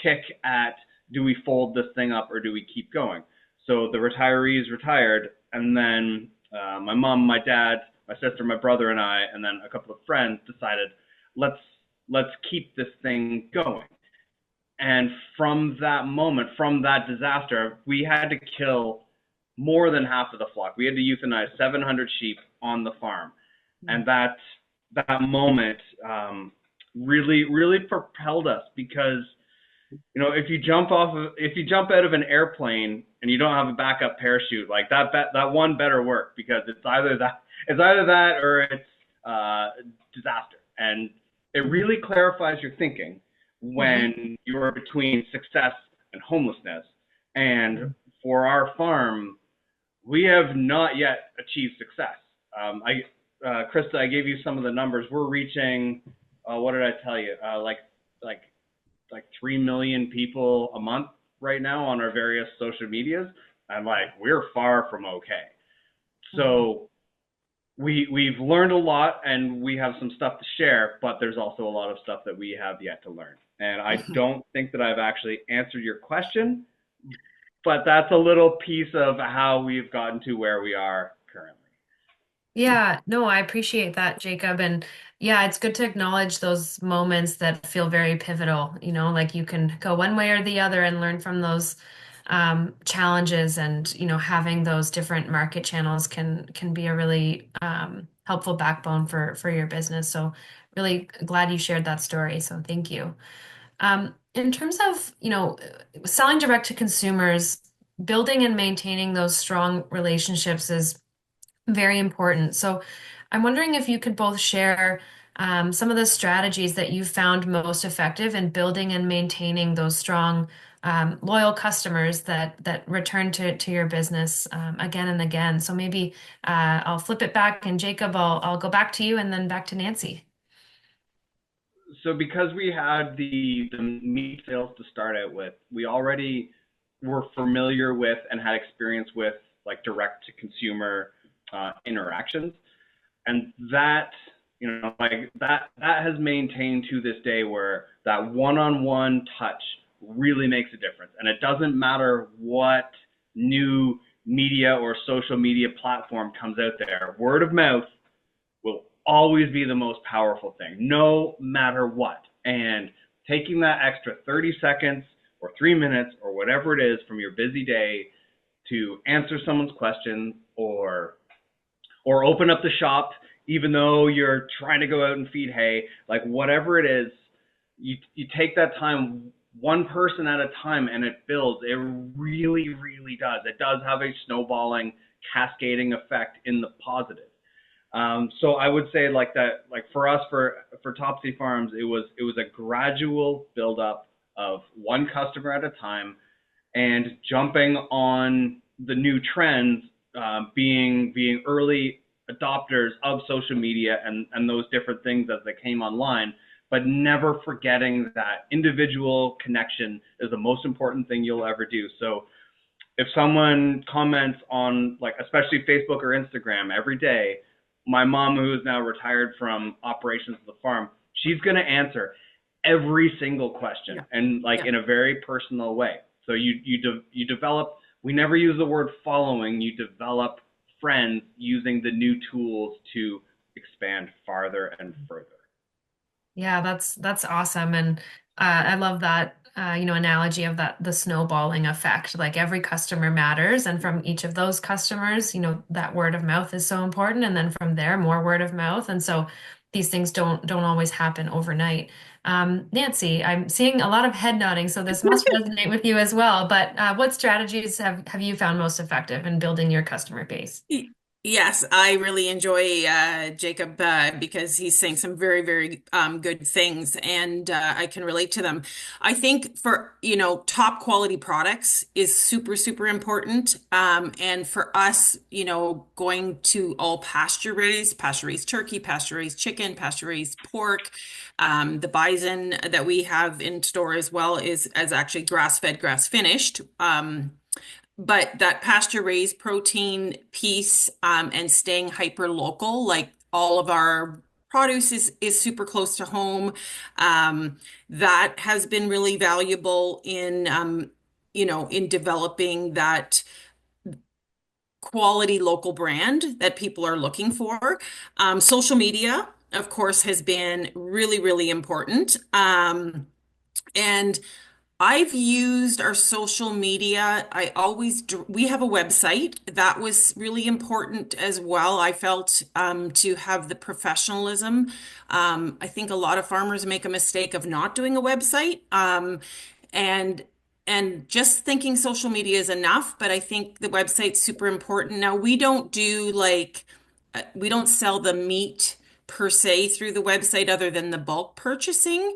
E: kick at, do we fold this thing up or do we keep going? So the retirees retired, and then my mom, my dad, my sister, my brother, and I, and then a couple of friends decided, let's keep this thing going. And from that moment, from that disaster, we had to kill more than half of the flock. We had to euthanize 700 sheep on the farm. And that moment really propelled us, because if you jump out of an airplane and you don't have a backup parachute, like that one better work, because it's either that or it's disaster. And it really clarifies your thinking when you're between success and homelessness. And for our farm, we have not yet achieved success. Krista, I gave you some of the numbers. We're reaching, what did I tell you? Like 3 million people a month right now on our various social medias. And we're far from okay. So we've learned a lot, and we have some stuff to share, but there's also a lot of stuff that we have yet to learn. And I don't think that I've actually answered your question, but that's a little piece of how we've gotten to where we are currently.
B: Yeah, no, I appreciate that, Jacob. And yeah, it's good to acknowledge those moments that feel very pivotal. Like you can go one way or the other and learn from those challenges. And, having those different market channels can be a really helpful backbone for your business. So really glad you shared that story. So thank you. In terms of, selling direct to consumers, building and maintaining those strong relationships is very important. So I'm wondering if you could both share some of the strategies that you found most effective in building and maintaining those strong, loyal customers that return to your business again and again. So maybe I'll flip it back, and Jacob, I'll go back to you, and then back to Nancy.
E: So because we had the meat sales to start out with, we already were familiar with and had experience with like direct to consumer interactions, and that like that has maintained to this day, where that one-on-one touch really makes a difference, and it doesn't matter what new media or social media platform comes out there. Word of mouth will always be the most powerful thing, no matter what. And taking that extra 30 seconds or 3 minutes or whatever it is from your busy day to answer someone's question, or open up the shop even though you're trying to go out and feed hay, like whatever it is, you take that time one person at a time, and it builds. It really, really does. It does have a snowballing, cascading effect in the positive. So I would say like that, like for us, for Topsy Farms, it was a gradual build up of one customer at a time, and jumping on the new trends, being early adopters of social media and those different things as they came online, but never forgetting that individual connection is the most important thing you'll ever do. So if someone comments on, like, especially Facebook or Instagram every day, my mom, who is now retired from operations of the farm, she's going to answer every single question, and like in a very personal way. So you develop. We never use the word following. You develop friends using the new tools to expand farther and further.
B: Yeah, that's awesome. And I love that analogy of that the snowballing effect. Like every customer matters, and from each of those customers, that word of mouth is so important. And then from there, more word of mouth. And so these things don't always happen overnight. Nancy, I'm seeing a lot of head nodding, so this must resonate with you as well. But what strategies have you found most effective in building your customer base?
D: Yes, I really enjoy Jacob because he's saying some very, very good things, and I can relate to them. I think for, top quality products is super, super important. And for us, going to all pasture raised turkey, pasture raised chicken, pasture raised pork. The bison that we have in store as well is actually grass fed, grass finished. But that pasture raised protein piece, and staying hyper local, like all of our produce is super close to home. That has been really valuable in developing that quality local brand that people are looking for. Social media, of course, has been really, really important. And I've used our social media. We have a website that was really important as well. I felt to have the professionalism. I think a lot of farmers make a mistake of not doing a website, and just thinking social media is enough. But I think the website's super important. Now, we don't sell the meat per se through the website other than the bulk purchasing.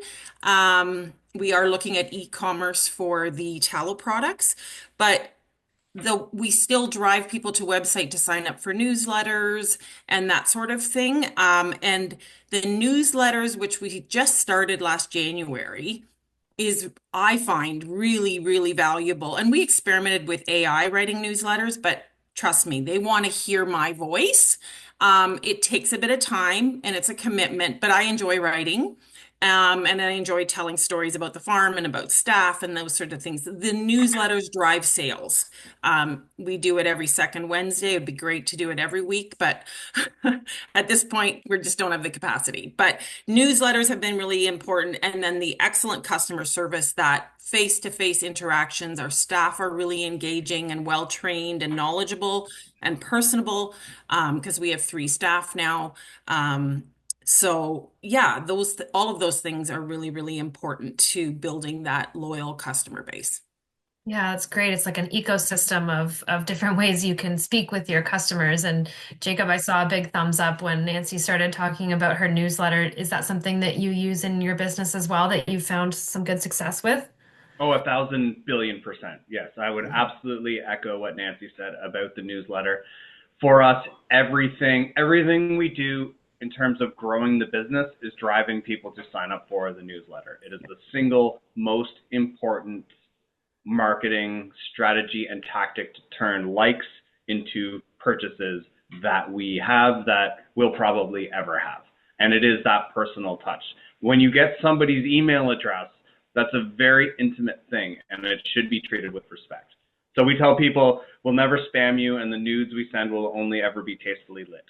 D: We are looking at e-commerce for the tallow products, but we still drive people to website to sign up for newsletters and that sort of thing. And the newsletters, which we just started last January, is, I find, really, really valuable. And we experimented with AI writing newsletters, but trust me, they want to hear my voice. It takes a bit of time and it's a commitment, but I enjoy writing. And I enjoy telling stories about the farm and about staff and those sort of things. The newsletters drive sales. We do it every second Wednesday. It'd be great to do it every week, but at this point, we just don't have the capacity. But newsletters have been really important. And then the excellent customer service, that face-to-face interactions. Our staff are really engaging and well-trained and knowledgeable and personable, because we have 3 staff now. So yeah, all of those things are really, really important to building that loyal customer base.
B: Yeah, it's great. It's like an ecosystem of different ways you can speak with your customers. And Jacob, I saw a big thumbs up when Nancy started talking about her newsletter. Is that something that you use in your business as well, that you found some good success with?
E: Oh, 1,000 billion%. Yes, I would absolutely echo what Nancy said about the newsletter. For us, everything we do in terms of growing the business is driving people to sign up for the newsletter. It is the single most important marketing strategy and tactic to turn likes into purchases that we have, that we'll probably ever have. And it is that personal touch. When you get somebody's email address, that's a very intimate thing, and it should be treated with respect. So we tell people we'll never spam you, and the nudes we send will only ever be tastefully lit.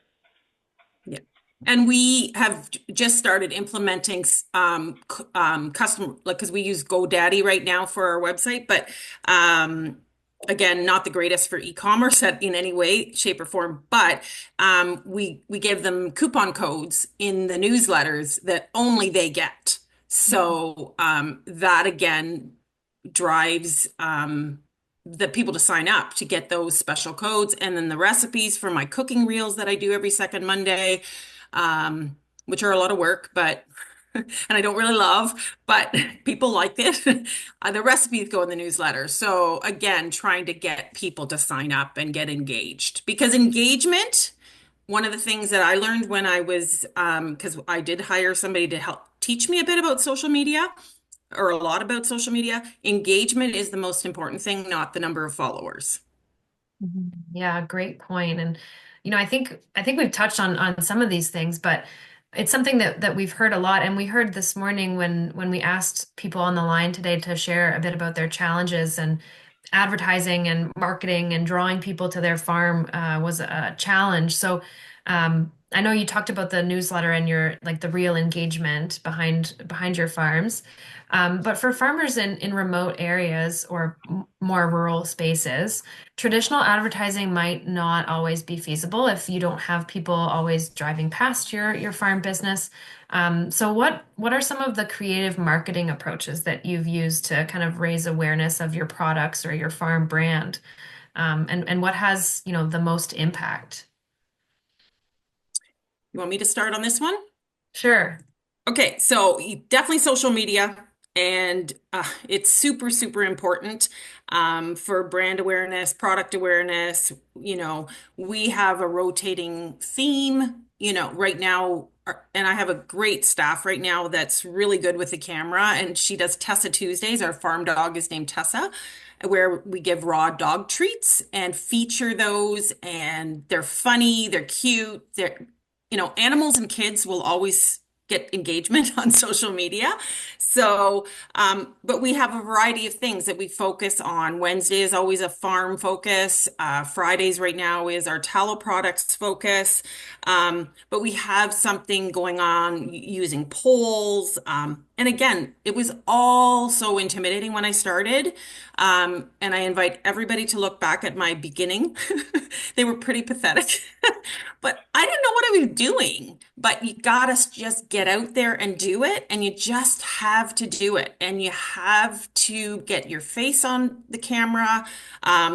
D: Yeah. And we have just started implementing custom, like, because we use GoDaddy right now for our website, but again, not the greatest for e-commerce in any way, shape, or form. But we give them coupon codes in the newsletters that only they get. So that again drives the people to sign up to get those special codes, and then the recipes for my cooking reels that I do every second Monday, which are a lot of work, but and I don't really love, but people like it. The recipes go in the newsletter. So again, trying to get people to sign up and get engaged, because engagement, one of the things that I learned when I was, because I did hire somebody to help teach me a bit about social media, or a lot about social media, engagement is the most important thing, not the number of followers.
B: Yeah, great point. And I think we've touched on some of these things, but it's something that we've heard a lot. And we heard this morning when we asked people on the line today to share a bit about their challenges, and advertising and marketing and drawing people to their farm was a challenge. So I know you talked about the newsletter and your like the real engagement behind your farms. But for farmers in remote areas or more rural spaces, traditional advertising might not always be feasible if you don't have people always driving past your farm business. So what are some of the creative marketing approaches that you've used to kind of raise awareness of your products or your farm brand? And what has, the most impact?
D: You want me to start on this one?
B: Sure.
D: Okay, so definitely social media, and it's super, super important for brand awareness, product awareness. We have a rotating theme, right now, and I have a great staff right now that's really good with the camera, and she does Tessa Tuesdays. Our farm dog is named Tessa, where we give raw dog treats and feature those, and they're funny, they're cute, animals and kids will always get engagement on social media. So, but we have a variety of things that we focus on. Wednesday is always a farm focus. Fridays right now is our tallow products focus. But we have something going on using polls. And again, it was all so intimidating when I started. And I invite everybody to look back at my beginning. They were pretty pathetic. But I didn't know what I was doing. But you gotta just get out there and do it. And you just have to do it. And you have to get your face on the camera,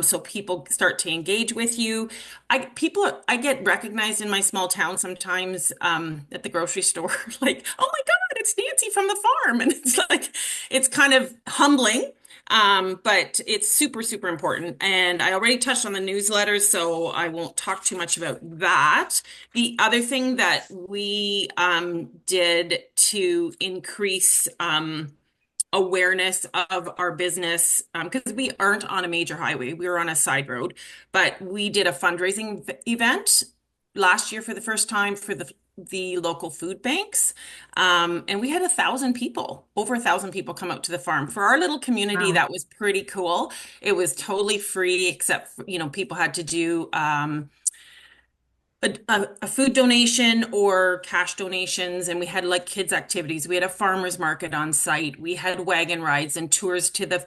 D: so people start to engage with you. I get recognized in my small town sometimes, at the grocery store, like, oh my God, it's Nancy from the farm. And it's like, it's kind of humbling. But it's super, super important. And I already touched on the newsletters, so I won't talk too much about that. The other thing that we did to increase awareness of our business, because we aren't on a major highway, we were on a side road, but we did a fundraising event last year for the first time for the local food banks. And we had 1,000 people, over 1,000 people come out to the farm. For our little community,
B: Wow.
D: that was pretty cool. It was totally free, except for, people had to do a food donation or cash donations, and we had like kids activities. We had a farmers market on site. We had wagon rides and tours to the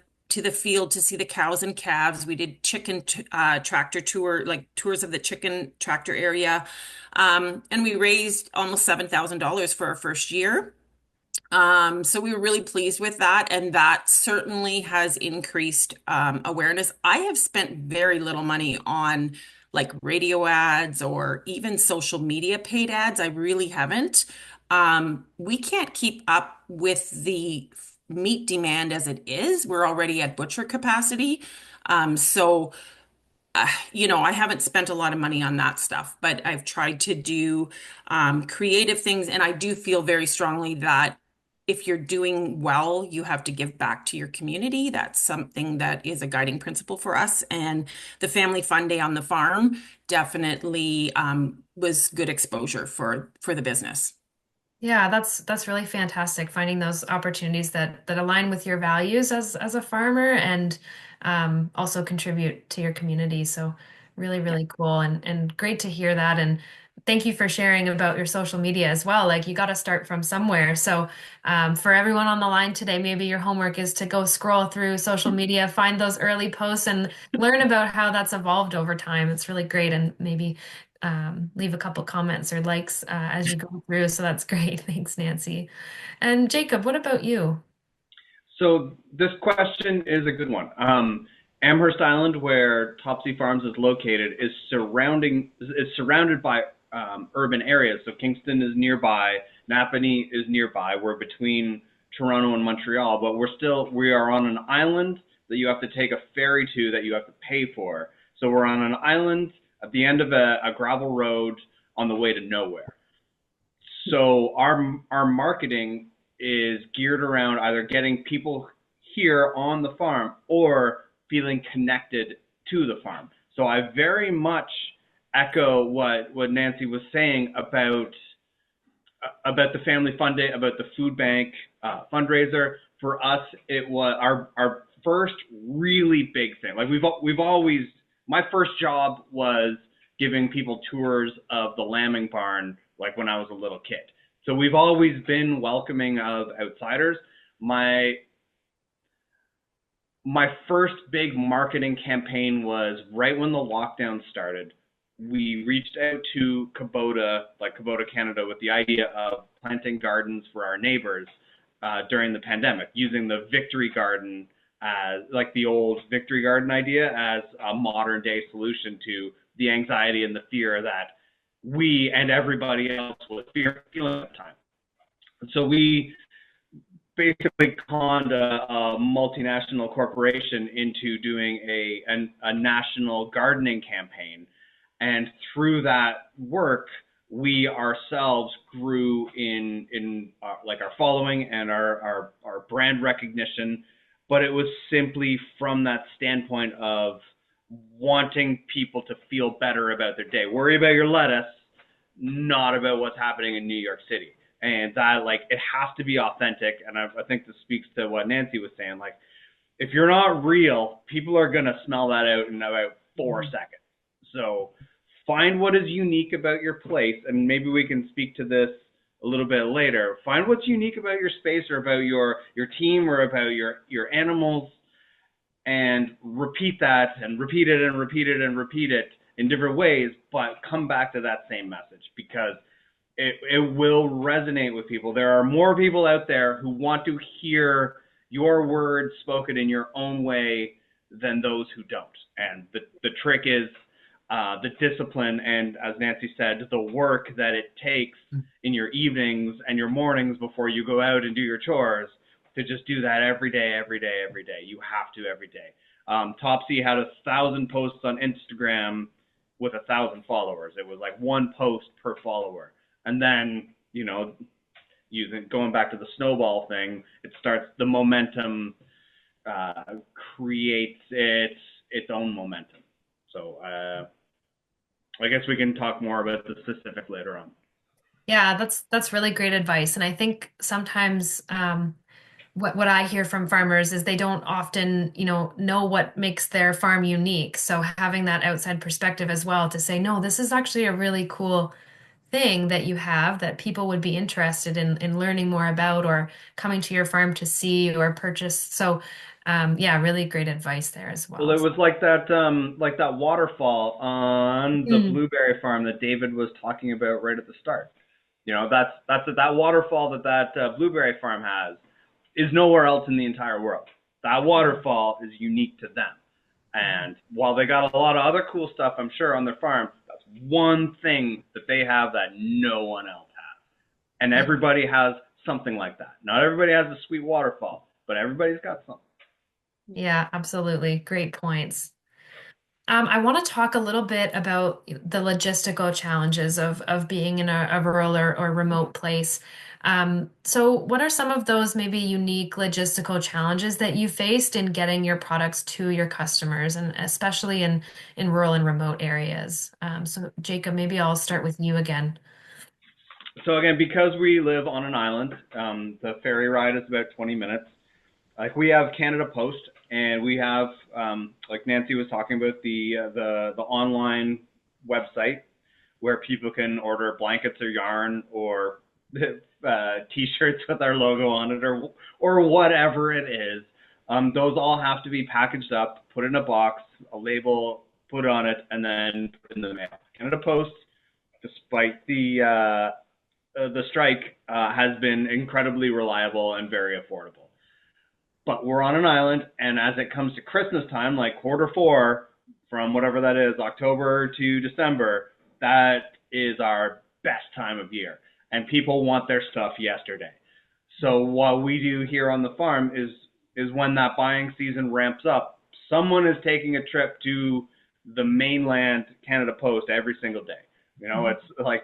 D: field to see the cows and calves. We did chicken tractor tour, like tours of the chicken tractor area. And we raised almost $7,000 for our first year. So we were really pleased with that, and that certainly has increased awareness. I have spent very little money on like radio ads or even social media paid ads. I really haven't. We can't keep up with the meat demand as it is. We're already at butcher capacity. So I haven't spent a lot of money on that stuff, but I've tried to do creative things. And I do feel very strongly that if you're doing well, you have to give back to your community. That's something that is a guiding principle for us. And the Family Fun Day on the farm definitely was good exposure for the business.
B: Yeah, that's really fantastic. Finding those opportunities that align with your values as a farmer and also contribute to your community. So really,
D: Yeah.
B: really cool and great to hear that. And thank you for sharing about your social media as well. Like you got to start from somewhere. So for everyone on the line today, maybe your homework is to go scroll through social media, find those early posts, and learn about how that's evolved over time. It's really great, and maybe leave a couple comments or likes as you go through. So that's great. Thanks, Nancy. And Jacob, what about you?
E: So this question is a good one. Amherst Island, where Topsy Farms is located, is surrounded by urban areas. So Kingston is nearby, Napanee is nearby. We're between Toronto and Montreal, but we are on an island that you have to take a ferry to that you have to pay for. So we're on an island at the end of a gravel road on the way to nowhere. So our marketing is geared around either getting people here on the farm or feeling connected to the farm. So I very much echo what Nancy was saying about the Family Fun Day, about the food bank fundraiser. For us, it was our first really big thing. Like we've always, my first job was giving people tours of the lambing barn, like when I was a little kid. So we've always been welcoming of outsiders. My first big marketing campaign was right when the lockdown started. We reached out to Kubota, like Kubota Canada, with the idea of planting gardens for our neighbors during the pandemic, using the Victory Garden as like the old Victory Garden idea as a modern day solution to the anxiety and the fear that we and everybody else was feeling at the time. So we basically conned a multinational corporation into doing a national gardening campaign. And through that work, we ourselves grew in like our following and our brand recognition. But it was simply from that standpoint of wanting people to feel better about their day. Worry about your lettuce, not about what's happening in New York City. And that, like, it has to be authentic. And I think this speaks to what Nancy was saying. Like, if you're not real, people are going to smell that out in about 4 seconds. So find what is unique about your place. And maybe we can speak to this a little bit later. Find what's unique about your space or about your team or about your animals, and repeat that and repeat it and repeat it and repeat it in different ways, but come back to that same message because it will resonate with people. There are more people out there who want to hear your words spoken in your own way than those who don't. And the trick is the discipline and, as Nancy said, the work that it takes in your evenings and your mornings before you go out and do your chores to just do that every day, every day, every day. You have to every day. Topsy had 1,000 posts on Instagram with 1,000 followers. It was like one post per follower. And then, going back to the snowball thing, it starts, the momentum creates its own momentum. So I guess we can talk more about the specific later on.
B: Yeah, that's really great advice. And I think sometimes what I hear from farmers is they don't often, know what makes their farm unique. So having that outside perspective as well to say, no, this is actually a really cool thing that you have that people would be interested in learning more about or coming to your farm to see or purchase. So yeah, really great advice there as
E: Well,
B: well.
E: it was like that waterfall on the
B: Mm.
E: blueberry farm that David was talking about right at the start. That waterfall that blueberry farm has is nowhere else in the entire world. That waterfall is unique to them. And while they got a lot of other cool stuff, I'm sure, on their farm, that's one thing that they have that no one else has. And everybody has something like that. Not everybody has a sweet waterfall, but everybody's got something.
B: Yeah, absolutely. Great points. I want to talk a little bit about the logistical challenges of being in a rural or remote place. So what are some of those maybe unique logistical challenges that you faced in getting your products to your customers, and especially in rural and remote areas? So Jacob, maybe I'll start with you again.
E: So again, because we live on an island, the ferry ride is about 20 minutes. Like we have Canada Post, and we have, like Nancy was talking about, the online website where people can order blankets or yarn or t-shirts with our logo on it, or whatever it is. Those all have to be packaged up, put in a box, a label put on it, and then put in the mail. Canada Post, despite the strike, has been incredibly reliable and very affordable. But we're on an island, and as it comes to Christmas time, like Q4, from whatever that is, October to December, that is our best time of year, and people want their stuff yesterday. So what we do here on the farm is when that buying season ramps up, someone is taking a trip to the mainland Canada Post every single day. You know, it's like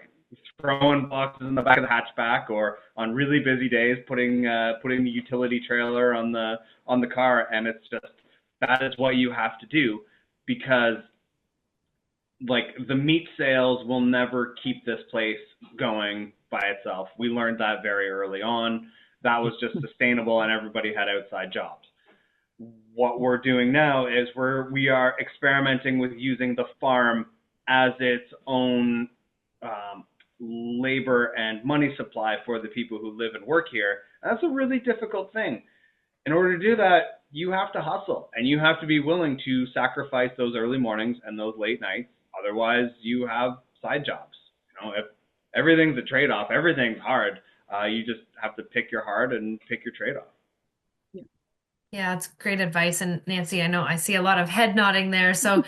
E: throwing boxes in the back of the hatchback, or on really busy days putting the utility trailer on the car. And it's just, that is what you have to do, because like the meat sales will never keep this place going by itself. We learned that very early on. That was just sustainable, and everybody had outside jobs. What we're doing now is we are experimenting with using the farm as its own labor and money supply for the people who live and work here. That's a really difficult thing. In order to do that, you have to hustle, and you have to be willing to sacrifice those early mornings and those late nights. Otherwise, you have side jobs. You know, if everything's a trade-off, everything's hard. You just have to pick your heart and pick your trade-off.
B: Yeah, it's great advice. And Nancy, I know I see a lot of head nodding there. So,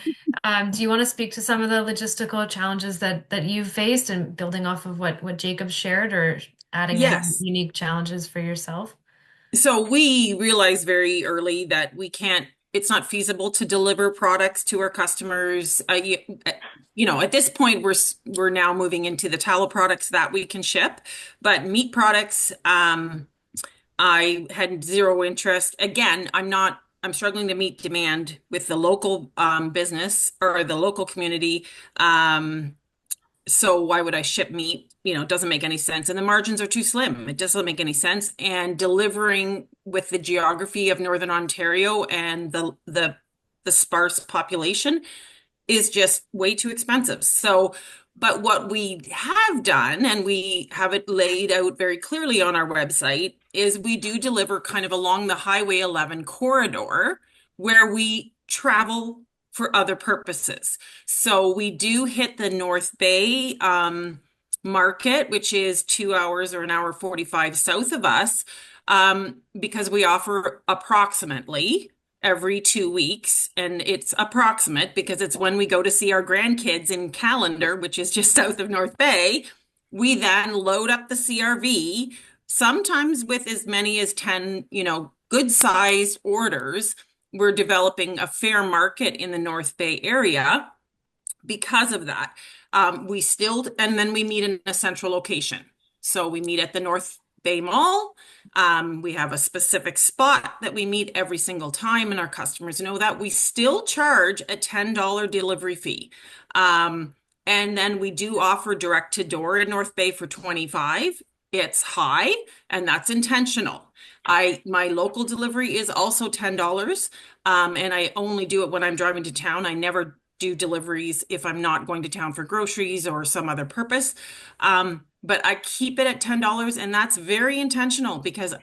B: do you want to speak to some of the logistical challenges that you've faced, and building off of what Jacob shared, or adding any
D: Yes.
B: unique challenges for yourself?
D: So we realized very early that it's not feasible to deliver products to our customers. At this point, we're now moving into the tallow products that we can ship, but meat products, I had zero interest. Again, I'm struggling to meet demand with the local business or the local community. So why would I ship meat? It doesn't make any sense. And the margins are too slim. It doesn't make any sense. And delivering with the geography of Northern Ontario and the sparse population is just way too expensive. So, but what we have done, and we have it laid out very clearly on our website, is we do deliver kind of along the Highway 11 corridor where we travel for other purposes. So we do hit the North Bay market, which is 2 hours or an hour 45 south of us, because we offer approximately every 2 weeks. And it's approximate because it's when we go to see our grandkids in Callender, which is just south of North Bay. We then load up the CRV, sometimes with as many as 10, good sized orders. We're developing a fair market in the North Bay area because of that. And then we meet in a central location. So we meet at the North Bay Mall. We have a specific spot that we meet every single time, and our customers know that. We still charge a $10 delivery fee. And then we do offer direct to door in North Bay for 25. It's high, and that's intentional. My local delivery is also $10, and I only do it when I'm driving to town. I never do deliveries if I'm not going to town for groceries or some other purpose. But I keep it at $10, and that's very intentional because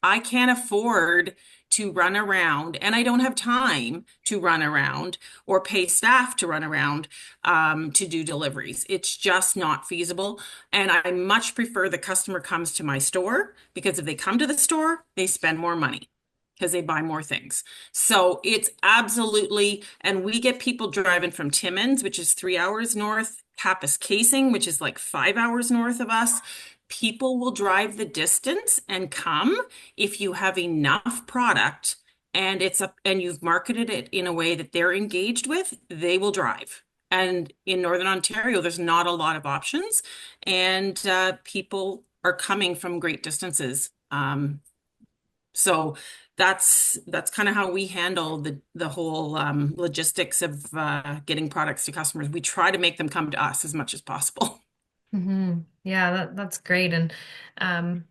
D: I can't afford to run around, and I don't have time to run around or pay staff to run around to do deliveries. It's just not feasible. And I much prefer the customer comes to my store, because if they come to the store, they spend more money because they buy more things. So it's absolutely, and we get people driving from Timmins, which is 3 hours north, Kapuskasing, which is like 5 hours north of us. People will drive the distance and come if you have enough product and and you've marketed it in a way that they're engaged with, they will drive. And in Northern Ontario, there's not a lot of options, and people are coming from great distances. So that's kind of how we handle the whole logistics of getting products to customers. We try to make them come to us as much as possible.
B: Yeah, that's great. And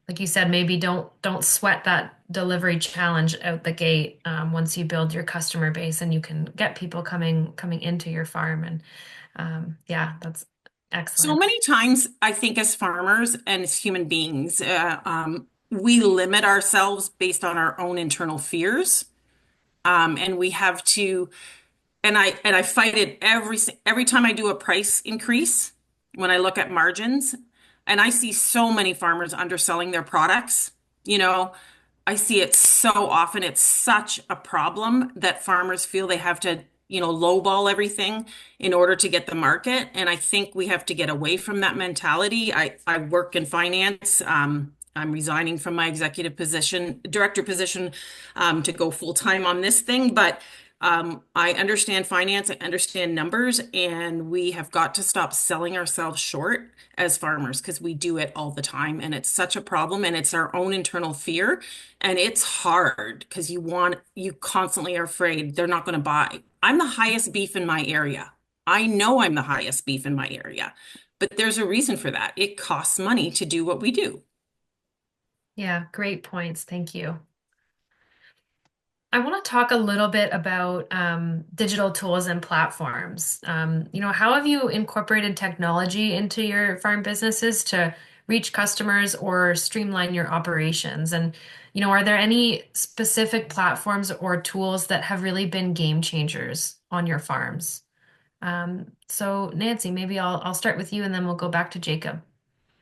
B: like you said, maybe don't sweat that delivery challenge out the gate once you build your customer base and you can get people coming into your farm. And yeah, that's
D: So
B: excellent.
D: many times, I think as farmers and as human beings, we limit ourselves based on our own internal fears. And we have to and I fight it every time I do a price increase when I look at margins, and I see so many farmers underselling their products. You know, I see it so often. It's such a problem that farmers feel they have to, lowball everything in order to get the market. And I think we have to get away from that mentality. I work in finance. I'm resigning from my director position, to go full time on this thing. But I understand finance, I understand numbers, and we have got to stop selling ourselves short as farmers because we do it all the time. And it's such a problem, and it's our own internal fear. And it's hard because you constantly are afraid they're not going to buy. I'm the highest beef in my area. I know I'm the highest beef in my area, but there's a reason for that. It costs money to do what we do.
B: Yeah, great points. Thank you. I want to talk a little bit about digital tools and platforms. How have you incorporated technology into your farm businesses to reach customers or streamline your operations? And, are there any specific platforms or tools that have really been game changers on your farms? So Nancy, maybe I'll start with you and then we'll go back to Jacob.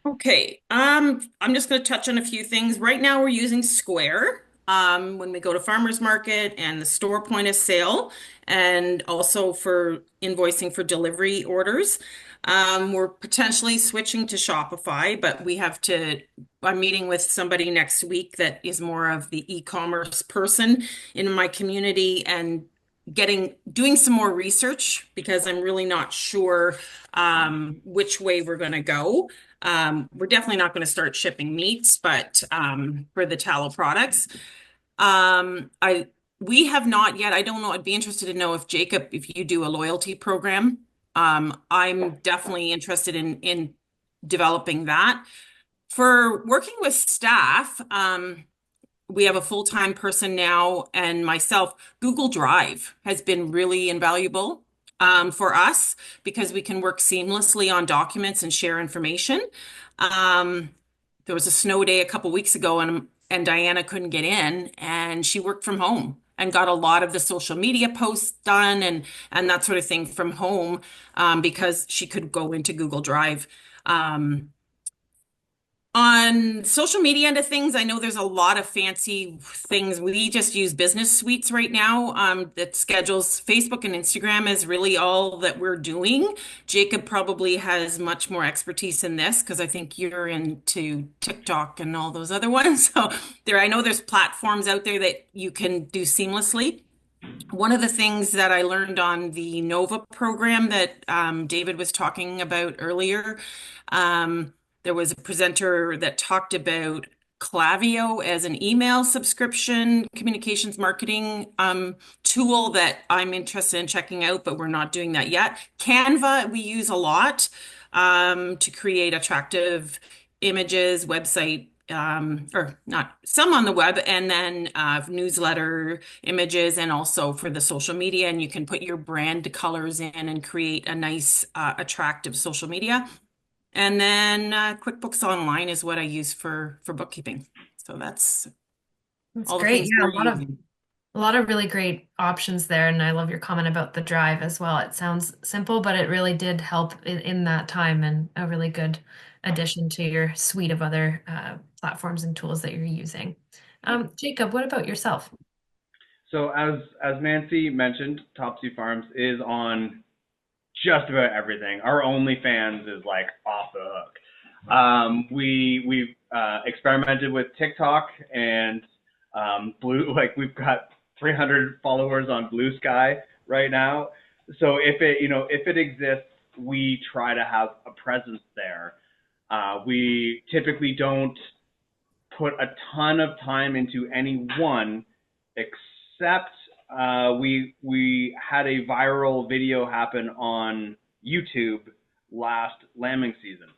D: Okay, I'm just going to touch on a few things. Right now, we're using Square when we go to farmers market and the store point of sale, and also for invoicing for delivery orders. We're potentially switching to Shopify, but I'm meeting with somebody next week that is more of the e-commerce person in my community and doing some more research because I'm really not sure which way we're going to go. We're definitely not going to start shipping meats, but for the tallow products, I we have not yet. I don't know. I'd be interested to know if Jacob, if you do a loyalty program. I'm definitely interested in developing that. For working with staff, we have a full-time person now, and myself. Google Drive has been really invaluable for us because we can work seamlessly on documents and share information. Um, there was a snow day a couple weeks ago, and Diana couldn't get in, and she worked from home and got a lot of the social media posts done and that sort of thing from home because she could go into Google Drive. On social media end of things, I know there's a lot of fancy things. We just use business suites right now, that schedules Facebook and Instagram is really all that we're doing. Jacob probably has much more expertise in this because I think you're into TikTok and all those other ones. So I know there's platforms out there that you can do seamlessly. One of the things that I learned on the Nova program that David was talking about earlier, there was a presenter that talked about Clavio as an email subscription communications marketing tool that I'm interested in checking out, but we're not doing that yet. Canva, we use a lot to create attractive images, website, or not some on the web, and then newsletter images, and also for the social media. And you can put your brand colors in and create a nice, attractive social media. And then QuickBooks Online is what I use for bookkeeping. So that's
B: That's
D: all the
B: great.
D: things
B: Yeah,
D: we're using.
B: a lot of really great options there, and I love your comment about the drive as well. It sounds simple, but it really did help in that time and a really good addition to your suite of other platforms and tools that you're using. Jacob, what about yourself?
E: So as Nancy mentioned, Topsy Farms is on just about everything. Our OnlyFans is like off the hook. We've experimented with TikTok and blue. Like we've got 300 followers on Blue Sky right now. So if it exists, we try to have a presence there. We typically don't put a ton of time into any one, except we had a viral video happen on YouTube last lambing season,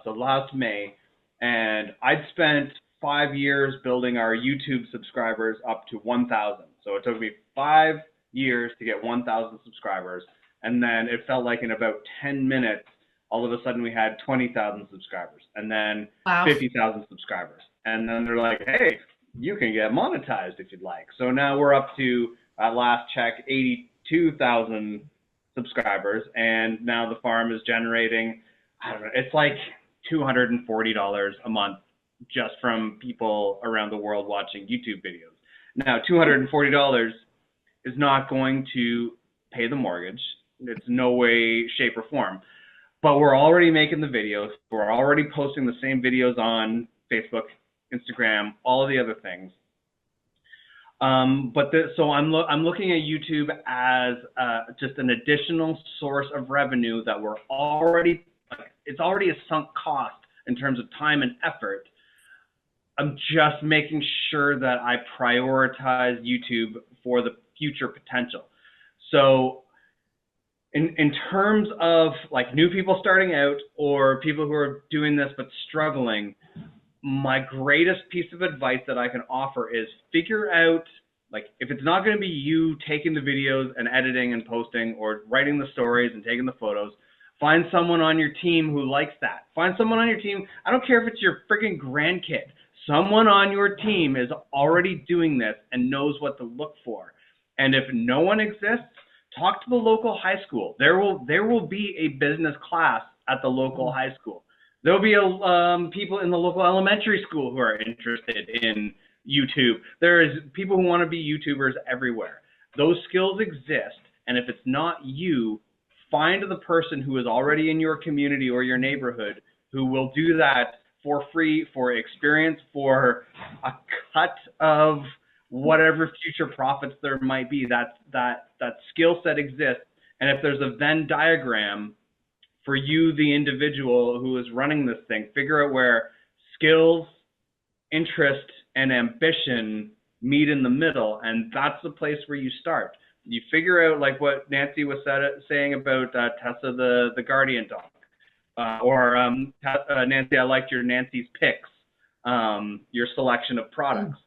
E: so last May, and I'd spent 5 years building our YouTube subscribers up to 1,000. So it took me 5 years to get 1,000 subscribers, and then it felt like in about 10 minutes, all of a sudden we had 20,000 subscribers, and then
B: Wow.
E: 50,000 subscribers. And then they're like, hey, you can get monetized if you'd like. So now we're up to, at last check, 82,000 subscribers. And now the farm is generating, I don't know, it's like $240 a month just from people around the world watching YouTube videos. Now, $240 is not going to pay the mortgage. It's no way, shape, or form. But we're already making the videos. We're already posting the same videos on Facebook, Instagram, all of the other things. So I'm looking at YouTube as just an additional source of revenue that we're already, it's already a sunk cost in terms of time and effort. I'm just making sure that I prioritize YouTube for the future potential. So in terms of like new people starting out or people who are doing this but struggling, my greatest piece of advice that I can offer is figure out, like, if it's not going to be you taking the videos and editing and posting or writing the stories and taking the photos, find someone on your team who likes that. Find someone on your team. I don't care if it's your freaking grandkid. Someone on your team is already doing this and knows what to look for. And if no one exists, talk to the local high school. There will be a business class at the local high school. There'll be people in the local elementary school who are interested in YouTube. There is people who want to be YouTubers everywhere. Those skills exist, and if it's not you, find the person who is already in your community or your neighborhood who will do that for free, for experience, for a cut of whatever future profits there might be. That skill set exists, and if there's a Venn diagram for you, the individual who is running this thing, figure out where skills, interest, and ambition meet in the middle, and that's the place where you start. You figure out, like what Nancy was saying about Tessa the Guardian dog, Nancy, I liked your Nancy's picks, your selection of products.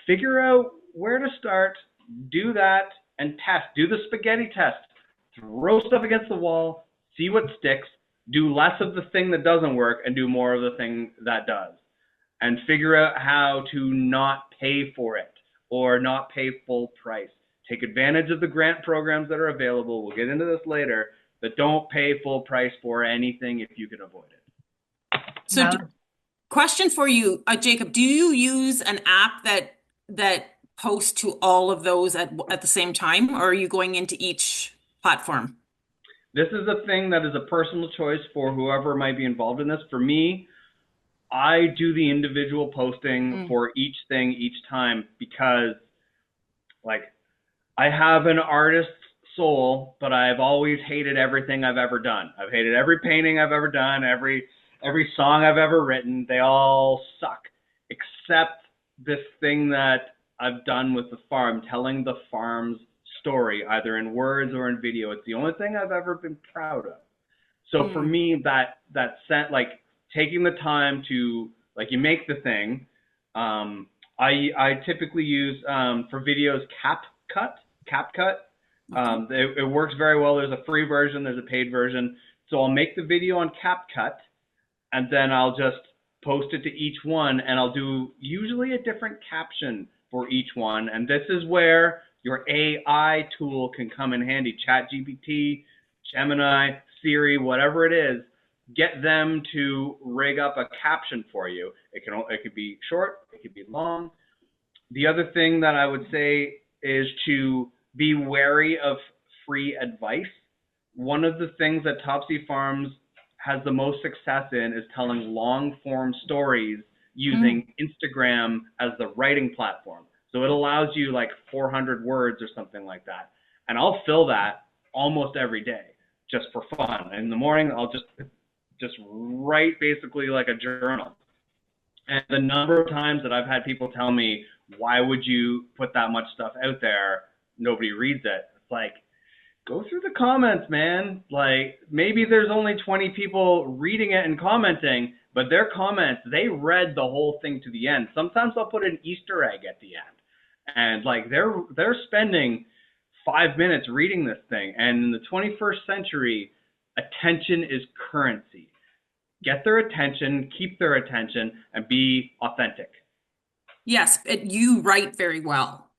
E: Figure out where to start, do that, and test. Do the spaghetti test. Throw stuff against the wall, see what sticks, do less of the thing that doesn't work and do more of the thing that does. And figure out how to not pay for it or not pay full price. Take advantage of the grant programs that are available. We'll get into this later, but don't pay full price for anything if you can avoid it.
D: So question for you, Jacob, do you use an app that posts to all of those at the same time, or are you going into each platform?
E: This is a thing that is a personal choice for whoever might be involved in this. For me, I do the individual posting for each thing each time because, like, I have an artist's soul, but I've always hated everything I've ever done. I've hated every painting I've ever done, every song I've ever written. They all suck, except this thing that I've done with the farm, telling the farm's story, either in words or in video. It's the only thing I've ever been proud of. So for me, that sent, like, taking the time to, like, you make the thing. I typically use for videos CapCut. It works very well. There's a free version, there's a paid version. So I'll make the video on CapCut, and then I'll just post it to each one, and I'll do usually a different caption for each one. And this is where your AI tool can come in handy. ChatGPT, Gemini, Siri, whatever it is, get them to rig up a caption for you. It could be short, it could be long. The other thing that I would say is to be wary of free advice. One of the things that Topsy Farms has the most success in is telling long form stories using Instagram as the writing platform. So it allows you like 400 words or something like that. And I'll fill that almost every day just for fun. In the morning, I'll just write basically like a journal. And the number of times that I've had people tell me, why would you put that much stuff out there? Nobody reads it. It's like, go through the comments, man. Like, maybe there's only 20 people reading it and commenting, but their comments, they read the whole thing to the end. Sometimes I'll put an Easter egg at the end. And like they're spending 5 minutes reading this thing. And in the 21st century, attention is currency. Get their attention, keep their attention, and be authentic.
D: Yes, you write very well.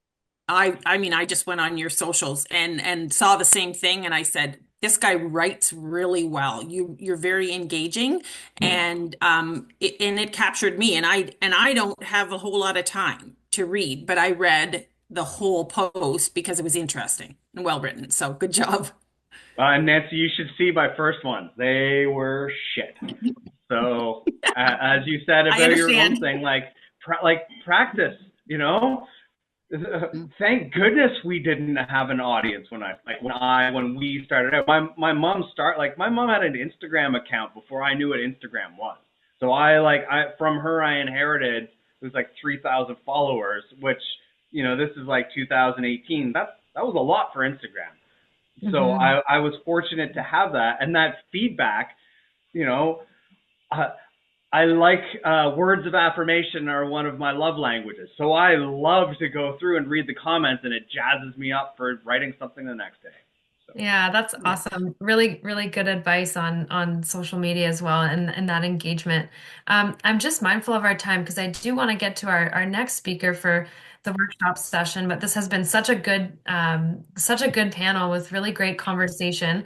D: I mean, I just went on your socials and saw the same thing, and I said, this guy writes really well. You're very engaging, and it captured me. And I don't have a whole lot of time to read, but I read the whole post because it was interesting and well written. So good job.
E: Nancy, you should see my first ones. They were shit. So, as you said
D: I
E: about your own
D: understand.
E: thing, like practice, you know. Thank goodness we didn't have an audience when we started out. My mom had an Instagram account before I knew what Instagram was. So I from her I inherited, it was like 3,000 followers, which, this is like 2018. That was a lot for Instagram. So I was fortunate to have that, and that feedback, you know, I like words of affirmation are one of my love languages. So I love to go through and read the comments, and it jazzes me up for writing something the next day. So,
B: Yeah, that's awesome. Really, really good advice on social media as well and that engagement. I'm just mindful of our time because I do want to get to our next speaker for the workshop session, but this has been such a good panel with really great conversation.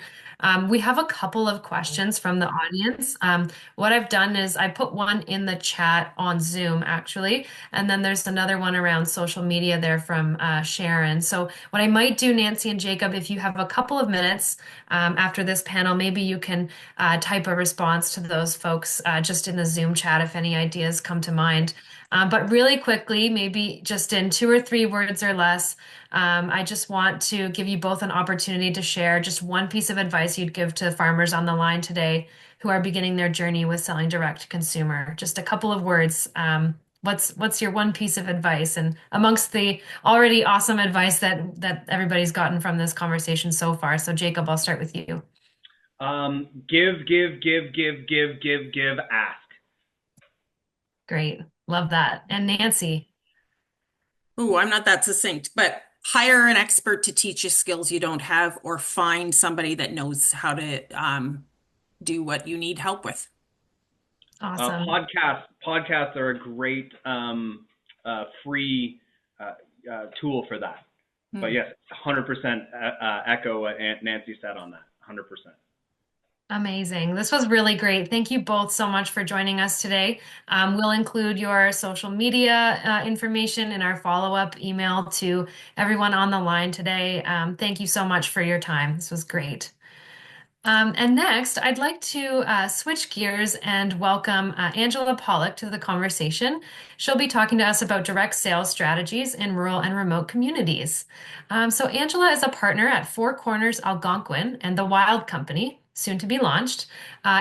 B: We have a couple of questions from the audience. What I've done is I put one in the chat on Zoom actually, and then there's another one around social media there from Sharon. So what I might do, Nancy and Jacob, if you have a couple of minutes after this panel, maybe you can type a response to those folks just in the Zoom chat if any ideas come to mind. But really quickly, maybe just in 2 or 3 words or less, I just want to give you both an opportunity to share just one piece of advice you'd give to farmers on the line today who are beginning their journey with selling direct to consumer. Just a couple of words. What's your one piece of advice? And amongst the already awesome advice that everybody's gotten from this conversation so far. So Jacob, I'll start with you.
E: Give, ask.
B: Great. Love that. And Nancy.
D: Ooh, I'm not that succinct, but hire an expert to teach you skills you don't have, or find somebody that knows how to do what you need help with.
B: Awesome.
E: Podcasts are a great free tool for that. But yes, 100% echo what Nancy said on that. 100%.
B: Amazing. This was really great. Thank you both so much for joining us today. We'll include your social media information in our follow-up email to everyone on the line today. Thank you so much for your time. This was great. And next, I'd like to switch gears and welcome Angela Pollock to the conversation. She'll be talking to us about direct sales strategies in rural and remote communities. So Angela is a partner at Four Corners Algonquin and the Wild Company, soon to be launched,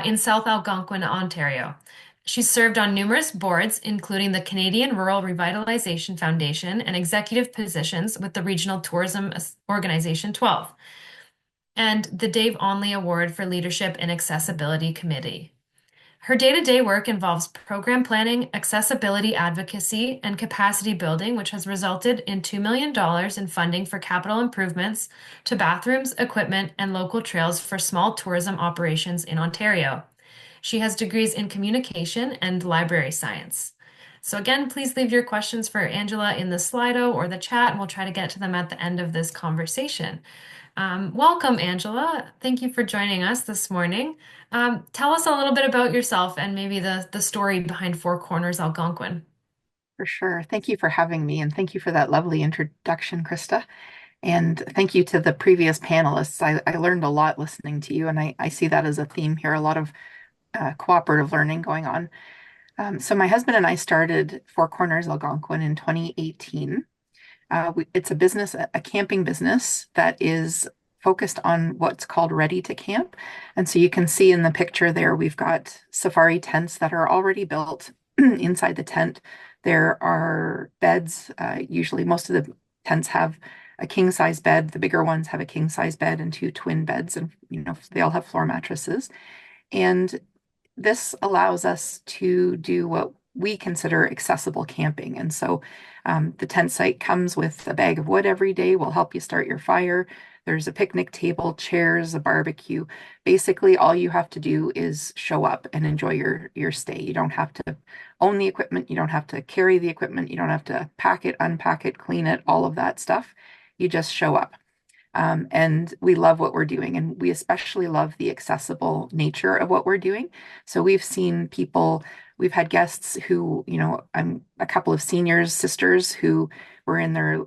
B: in South Algonquin, Ontario. She's served on numerous boards, including the Canadian Rural Revitalization Foundation and executive positions with the Regional Tourism Organization 12 and the Dave Onley Award for Leadership in Accessibility Committee. Her day-to-day work involves program planning, accessibility advocacy, and capacity building, which has resulted in $2 million in funding for capital improvements to bathrooms, equipment, and local trails for small tourism operations in Ontario. She has degrees in communication and library science. So again, please leave your questions for Angela in the Slido or the chat, and we'll try to get to them at the end of this conversation. Welcome, Angela. Thank you for joining us this morning. Tell us a little bit about yourself and maybe the story behind Four Corners Algonquin.
F: For sure. Thank you for having me, and thank you for that lovely introduction, Krista. And thank you to the previous panelists. I learned a lot listening to you, and I see that as a theme here, a lot of cooperative learning going on. So my husband and I started Four Corners Algonquin in 2018. It's a business, a camping business that is focused on what's called ready to camp. And so you can see in the picture there, we've got safari tents that are already built. Inside the tent, there are beds. Usually, most of the tents have a king size bed. The bigger ones have a king size bed and two twin beds, and they all have floor mattresses. And this allows us to do what we consider accessible camping. And so the tent site comes with a bag of wood every day. We'll help you start your fire. There's a picnic table, chairs, a barbecue. Basically, all you have to do is show up and enjoy your stay. You don't have to own the equipment. You don't have to carry the equipment. You don't have to pack it, unpack it, clean it, all of that stuff. You just show up. And we love what we're doing. And we especially love the accessible nature of what we're doing. So we've seen people, we've had guests who, I'm a couple of seniors, sisters who were in their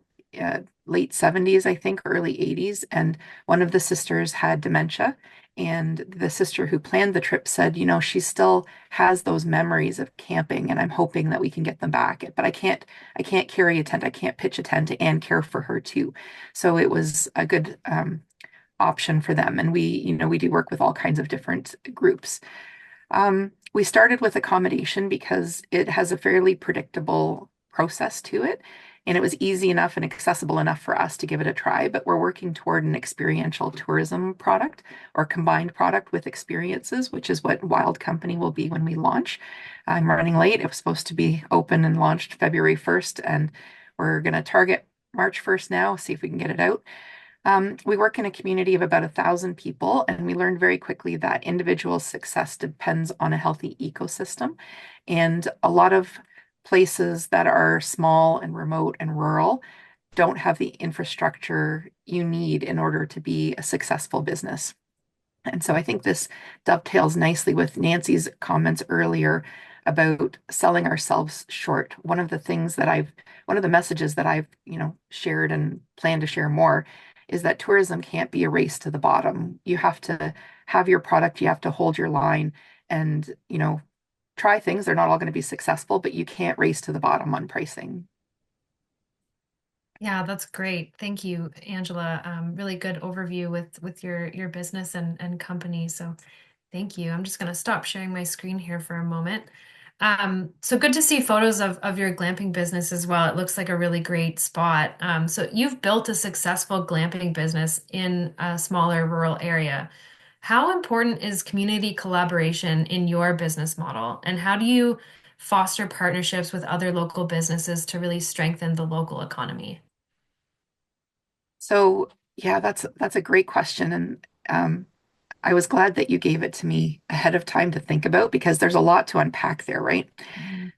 F: late 70s, I think, early 80s. And one of the sisters had dementia. And the sister who planned the trip said, she still has those memories of camping, and I'm hoping that we can get them back. But I can't carry a tent, I can't pitch a tent and care for her too. So it was a good option for them. And we do work with all kinds of different groups. We started with accommodation because it has a fairly predictable process to it, and it was easy enough and accessible enough for us to give it a try. But we're working toward an experiential tourism product or combined product with experiences, which is what Wild Company will be when we launch. I'm running late. It was supposed to be open and launched February 1st, and we're going to target March 1st now, see if we can get it out. We work in a community of about 1,000 people, and we learned very quickly that individual success depends on a healthy ecosystem. And a lot of places that are small and remote and rural don't have the infrastructure you need in order to be a successful business. And so I think this dovetails nicely with Nancy's comments earlier about selling ourselves short. One of the messages that I've, shared and plan to share more is that tourism can't be a race to the bottom. You have to have your product, you have to hold your line and, try things. They're not all going to be successful, but you can't race to the bottom on pricing.
B: Yeah, that's great. Thank you, Angela. Really good overview with your business and company. So thank you. I'm just going to stop sharing my screen here for a moment. So good to see photos of your glamping business as well. It looks like a really great spot. So you've built a successful glamping business in a smaller rural area. How important is community collaboration in your business model? And how do you foster partnerships with other local businesses to really strengthen the local economy?
F: So yeah, that's a great question. And I was glad that you gave it to me ahead of time to think about because there's a lot to unpack there, right?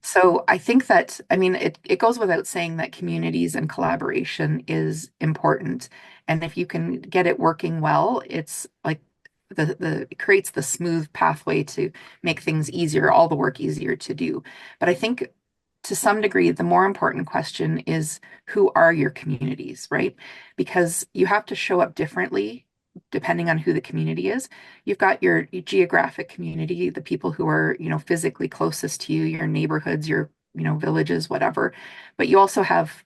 F: So I think that, I mean, it goes without saying that communities and collaboration is important. And if you can get it working well, it's like it creates the smooth pathway to make things easier, all the work easier to do. But I think to some degree, the more important question is who are your communities, right? Because you have to show up differently depending on who the community is. You've got your geographic community, the people who are, physically closest to you, your neighborhoods, your, villages, whatever. But you also have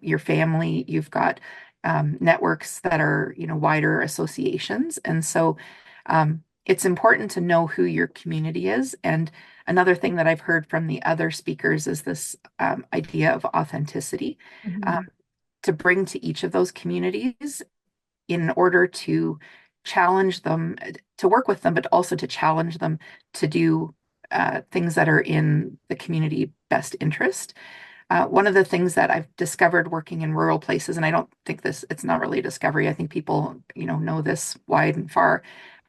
F: your family, you've got networks that are, wider associations. And so it's important to know who your community is. And another thing that I've heard from the other speakers is this idea of authenticity
B: Mhm.
F: to bring to each of those communities in order to challenge them, to work with them, but also to challenge them to do things that are in the community best interest. One of the things that I've discovered working in rural places, and I don't think it's not really a discovery. I think people, know this wide and far.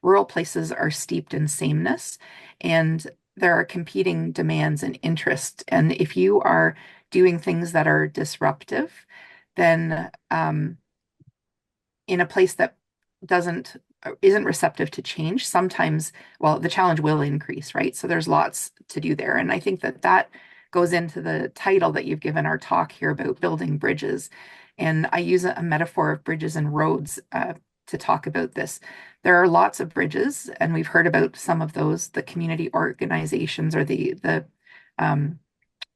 F: Rural places are steeped in sameness and there are competing demands and interests. And if you are doing things that are disruptive, then in a place that doesn't isn't receptive to change, sometimes, well, the challenge will increase, right? So there's lots to do there. And I think that goes into the title that you've given our talk here about building bridges. And I use a metaphor of bridges and roads to talk about this. There are lots of bridges, and we've heard about some of those, the community organizations or the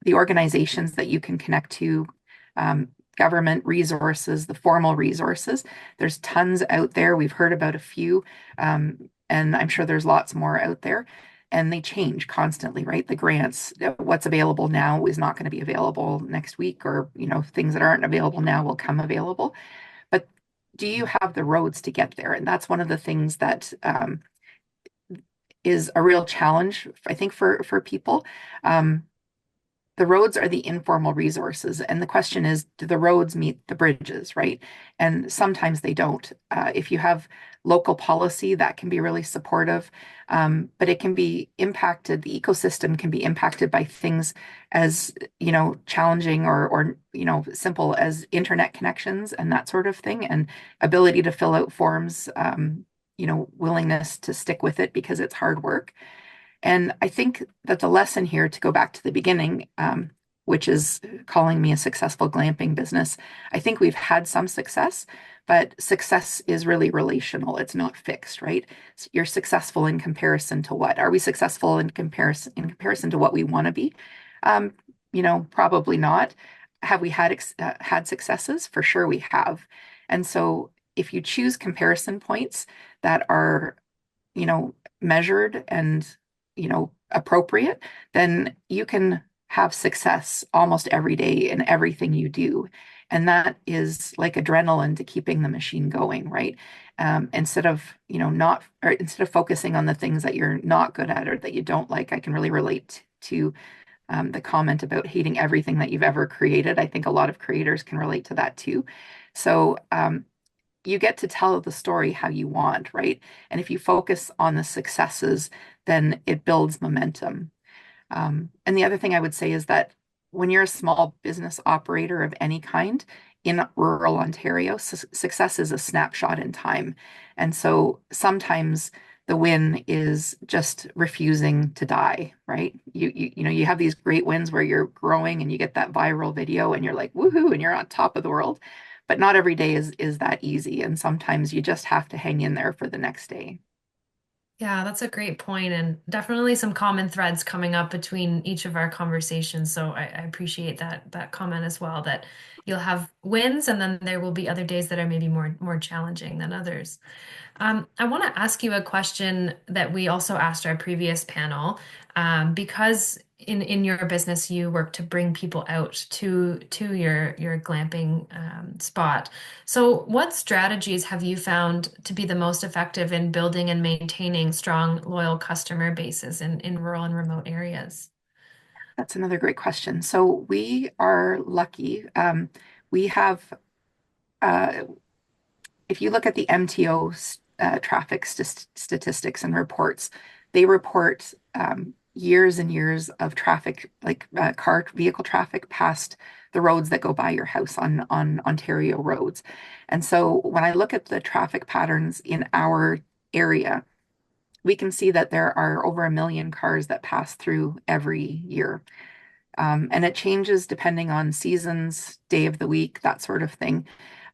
F: organizations that you can connect to government resources, the formal resources. There's tons out there. We've heard about a few, and I'm sure there's lots more out there. And they change constantly, right? The grants, what's available now is not going to be available next week, or things that aren't available now will come available. But do you have the roads to get there? And that's one of the things that is a real challenge, I think, for people. The roads are the informal resources. And the question is, do the roads meet the bridges, right? And sometimes they don't. If you have local policy, that can be really supportive, but it can be impacted, the ecosystem can be impacted by things as, challenging or simple as internet connections and that sort of thing, and ability to fill out forms, willingness to stick with it because it's hard work. And I think that the lesson here, to go back to the beginning, which is calling me a successful glamping business, I think we've had some success, but success is really relational. It's not fixed, right? So you're successful in comparison to what? Are we successful in comparison to what we want to be? Probably not. Have we had successes? For sure we have. And so if you choose comparison points that are, measured and appropriate, then you can have success almost every day in everything you do. And that is like adrenaline to keeping the machine going, right? Instead of, instead of focusing on the things that you're not good at or that you don't like. I can really relate to the comment about hating everything that you've ever created. I think a lot of creators can relate to that too. So you get to tell the story how you want, right? And if you focus on the successes, then it builds momentum. And the other thing I would say is that when you're a small business operator of any kind in rural Ontario, success is a snapshot in time. And so sometimes the win is just refusing to die, right? You have these great wins where you're growing and you get that viral video and you're like, woohoo, and you're on top of the world. But not every day is that easy. And sometimes you just have to hang in there for the next day.
B: Yeah, that's a great point, and definitely some common threads coming up between each of our conversations. So I appreciate that comment as well, that you'll have wins and then there will be other days that are maybe more challenging than others. I want to ask you a question that we also asked our previous panel, because in your business you work to bring people out to your glamping spot. So, what strategies have you found to be the most effective in building and maintaining strong, loyal customer bases in rural and remote areas?
F: That's another great question. So we are lucky. We have uh, if you look at the MTO traffic statistics and reports, they report years and years of traffic, like car vehicle traffic past the roads that go by your house on Ontario roads. And so when I look at the traffic patterns in our area, we can see that there are over 1 million cars that pass through every year. And it changes depending on seasons, day of the week, that sort of thing.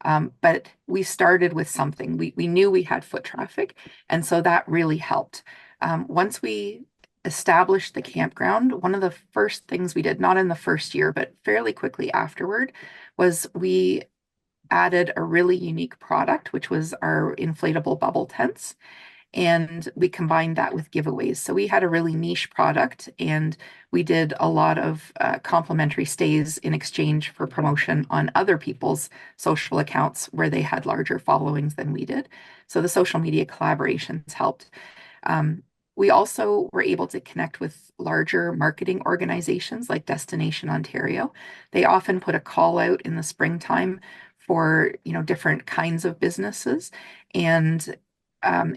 F: But we started with something. We knew we had foot traffic, and so that really helped. Once we established the campground, one of the first things we did, not in the first year, but fairly quickly afterward, was we added a really unique product, which was our inflatable bubble tents. And we combined that with giveaways. So we had a really niche product, and we did a lot of complimentary stays in exchange for promotion on other people's social accounts where they had larger followings than we did. So the social media collaborations helped. We also were able to connect with larger marketing organizations like Destination Ontario. They often put a call out in the springtime for different kinds of businesses, and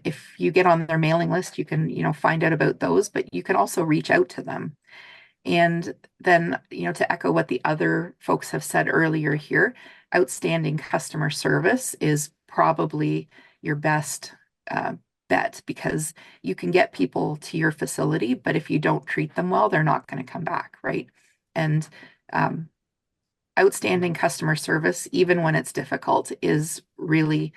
F: if you get on their mailing list, you can, find out about those, but you can also reach out to them. And then, to echo what the other folks have said earlier here, outstanding customer service is probably your best bet, because you can get people to your facility, but if you don't treat them well, they're not going to come back, right? And outstanding customer service, even when it's difficult, is really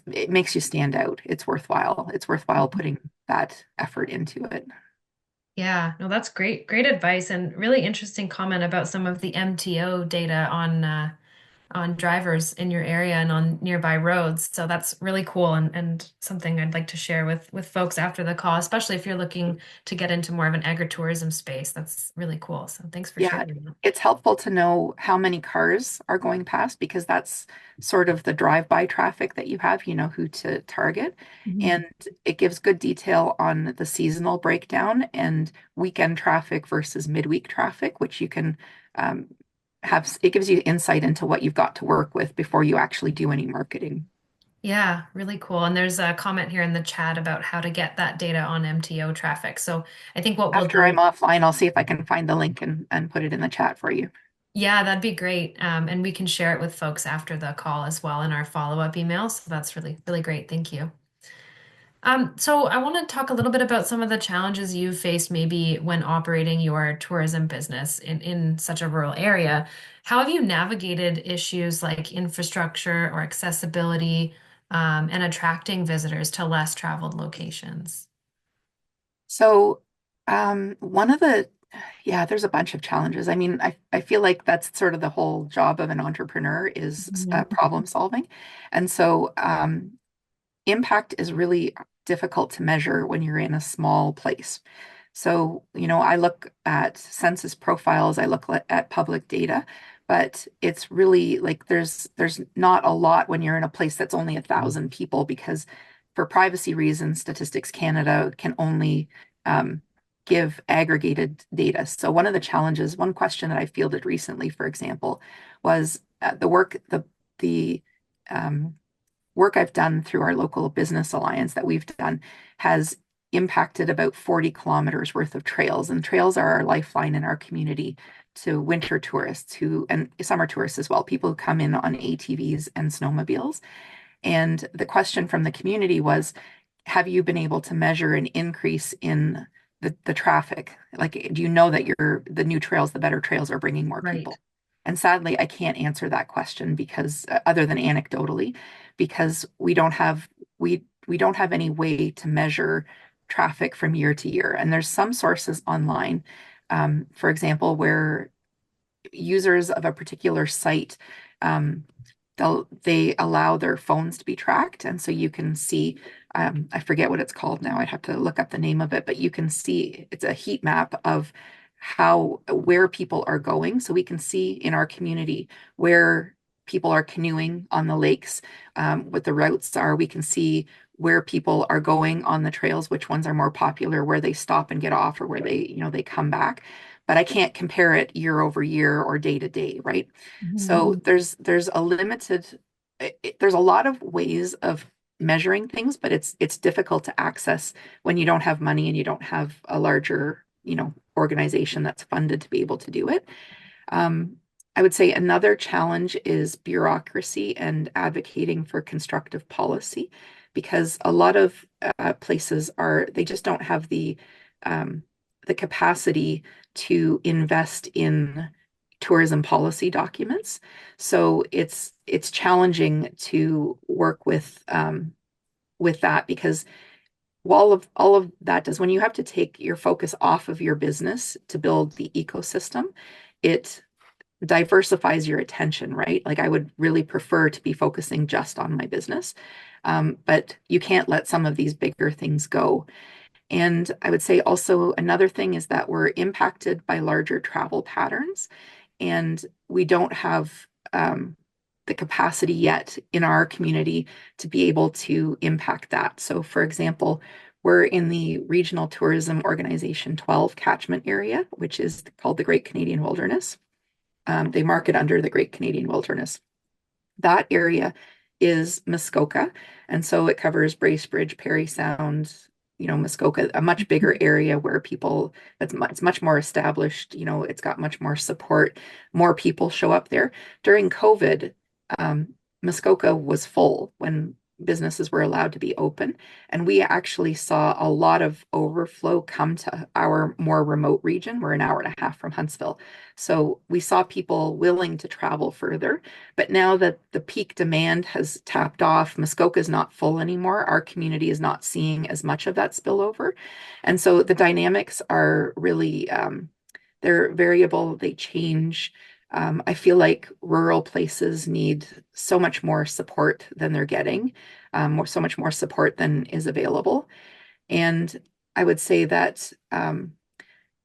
F: it makes you stand out. It's worthwhile. It's worthwhile putting that effort into it.
B: Yeah, no, that's great. Great advice and really interesting comment about some of the MTO data on drivers in your area and on nearby roads. So that's really cool and something I'd like to share with folks after the call, especially if you're looking to get into more of an agritourism space. That's really cool. So thanks for
F: Yeah,
B: sharing that.
F: it's helpful to know how many cars are going past because that's sort of the drive-by traffic that you have, you know who to target.
A: Mhm.
F: And it gives good detail on the seasonal breakdown and weekend traffic versus midweek traffic, which you can um, have, it gives you insight into what you've got to work with before you actually do any marketing.
B: Yeah, really cool. And there's a comment here in the chat about how to get that data on MTO traffic. So I think what we'll
F: After I'm
B: do,
F: offline, I'll see if I can find the link and put it in the chat for you.
B: yeah, that'd be great. And we can share it with folks after the call as well in our follow-up email. So that's really, really great. Thank you. So I want to talk a little bit about some of the challenges you've faced maybe when operating your tourism business in such a rural area. How have you navigated issues like infrastructure or accessibility, and attracting visitors to less traveled locations?
F: So, one of the, yeah, there's a bunch of challenges. I mean, I feel like that's sort of the whole job of an entrepreneur is
B: Mhm.
F: problem solving. And so, impact is really difficult to measure when you're in a small place. So, I look at census profiles, I look at public data, but it's really like there's not a lot when you're in a place that's only 1,000 people because for privacy reasons, Statistics Canada can only um, give aggregated data. So one of the challenges, one question that I fielded recently, for example, was the um, work I've done through our local business alliance that we've done has impacted about 40 kilometers worth of trails. And trails are our lifeline in our community to winter tourists and summer tourists as well, people who come in on ATVs and snowmobiles. And the question from the community was, have you been able to measure an increase in the traffic? Like, do you know that the new trails, the better trails are bringing more
B: Right.
F: people? And sadly, I can't answer that question because other than anecdotally, because we don't have any way to measure traffic from year to year. And there's some sources online, for example, where users of a particular site, um, they allow their phones to be tracked, and so you can see. I forget what it's called now. I'd have to look up the name of it, but you can see it's a heat map of where people are going. So we can see in our community where people are canoeing on the lakes, what the routes are. We can see where people are going on the trails, which ones are more popular, where they stop and get off, or where they come back, but I can't compare it year over year or day to day, right?
A: Mhm.
F: So there's a lot of ways of measuring things, but it's difficult to access when you don't have money and you don't have a larger, organization that's funded to be able to do it. Um, I would say another challenge is bureaucracy and advocating for constructive policy, because a lot of places they just don't have um, the capacity to invest in tourism policy documents. So it's challenging to work with that because all of that does when you have to take your focus off of your business to build the ecosystem, it diversifies your attention, right? Like I would really prefer to be focusing just on my business. But you can't let some of these bigger things go. And I would say also another thing is that we're impacted by larger travel patterns, and we don't have the capacity yet in our community to be able to impact that. So, for example, we're in the Regional Tourism Organization 12 catchment area, which is called the Great Canadian Wilderness. They mark it under the Great Canadian Wilderness. That area is Muskoka, and so it covers Bracebridge, Parry Sound, Muskoka, a much bigger area where it's much more established. It's got much more support. More people show up there. During COVID, Muskoka was full when businesses were allowed to be open. And we actually saw a lot of overflow come to our more remote region. We're an hour and a half from Huntsville. So we saw people willing to travel further. But now that the peak demand has tapped off, Muskoka is not full anymore. Our community is not seeing as much of that spillover. And so the dynamics are really, they're variable, they change. I feel like rural places need so much more support than they're getting, so much more support than is available. And I would say that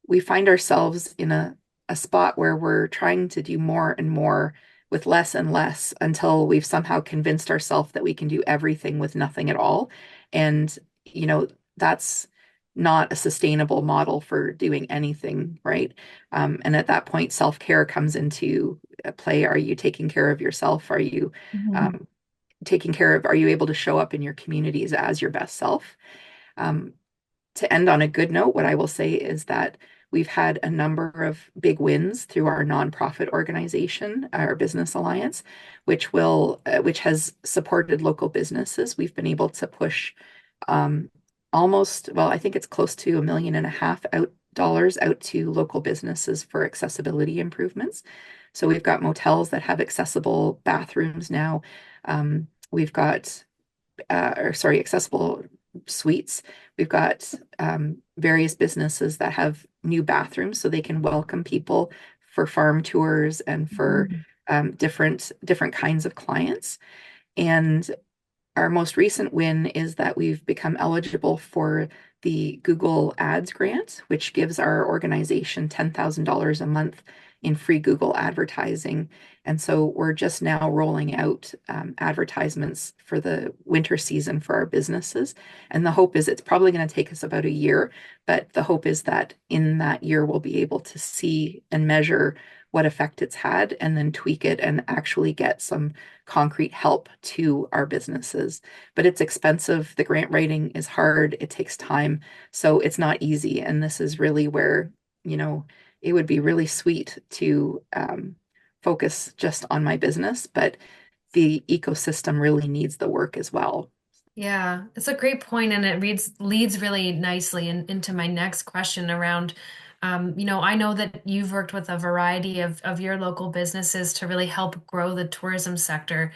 F: we find ourselves in a spot where we're trying to do more and more with less and less until we've somehow convinced ourselves that we can do everything with nothing at all. And, you know, that's not a sustainable model for doing anything, right? And at that point, self-care comes into play. Are you taking care of yourself? Are you
B: Mhm.
F: um, are you able to show up in your communities as your best self? Um, to end on a good note, what I will say is that we've had a number of big wins through our nonprofit organization, our business alliance, which has supported local businesses. We've been able to push um, almost, well, I think it's close to $1.5 million out dollars out to local businesses for accessibility improvements. So we've got motels that have accessible bathrooms now. We've got accessible suites. We've got various businesses that have new bathrooms so they can welcome people for farm tours and for
B: Mhm.
F: different kinds of clients. And our most recent win is that we've become eligible for the Google Ads grant, which gives our organization $10,000 a month in free Google advertising. And so we're just now rolling out advertisements for the winter season for our businesses. And the hope is it's probably going to take us about a year, but the hope is that in that year we'll be able to see and measure what effect it's had and then tweak it and actually get some concrete help to our businesses. But it's expensive. The grant writing is hard. It takes time. So it's not easy. And this is really where, you know, it would be really sweet to focus just on my business, but the ecosystem really needs the work as well.
B: Yeah, it's a great point, and it leads really nicely into my next question around, I know that you've worked with a variety of your local businesses to really help grow the tourism sector.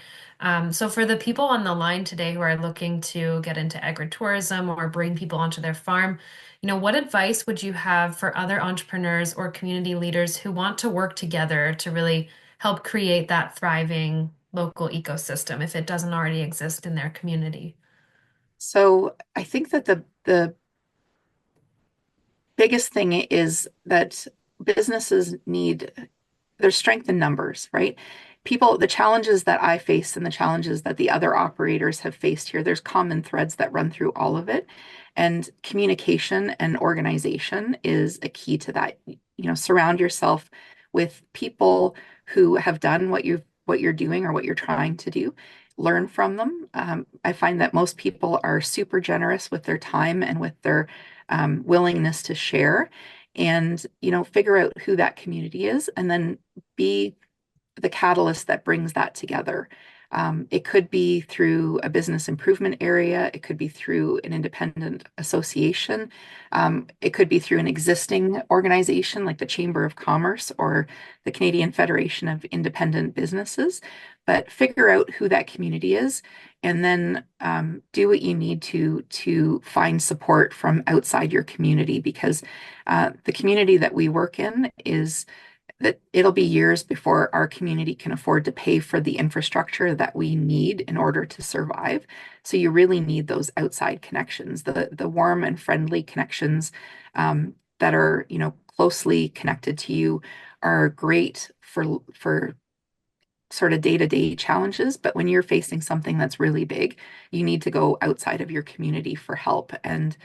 B: So for the people on the line today who are looking to get into agritourism or bring people onto their farm, what advice would you have for other entrepreneurs or community leaders who want to work together to really help create that thriving local ecosystem if it doesn't already exist in their community?
F: So I think that the biggest thing is that businesses need there's strength in numbers, right? People, the challenges that I face and the challenges that the other operators have faced here, there's common threads that run through all of it. And communication and organization is a key to that. Surround yourself with people who have done what you're doing or what you're trying to do. Learn from them. I find that most people are super generous with their time and with their willingness to share and figure out who that community is and then be the catalyst that brings that together. It could be through a business improvement area. It could be through an independent association. It could be through an existing organization like the Chamber of Commerce or the Canadian Federation of Independent Businesses. But figure out who that community is, and then do what you need to find support from outside your community because the community that we work in is that it'll be years before our community can afford to pay for the infrastructure that we need in order to survive. So you really need those outside connections, the warm and friendly connections that are, closely connected to you are great for sort of day-to-day challenges. But when you're facing something that's really big, you need to go outside of your community for help. And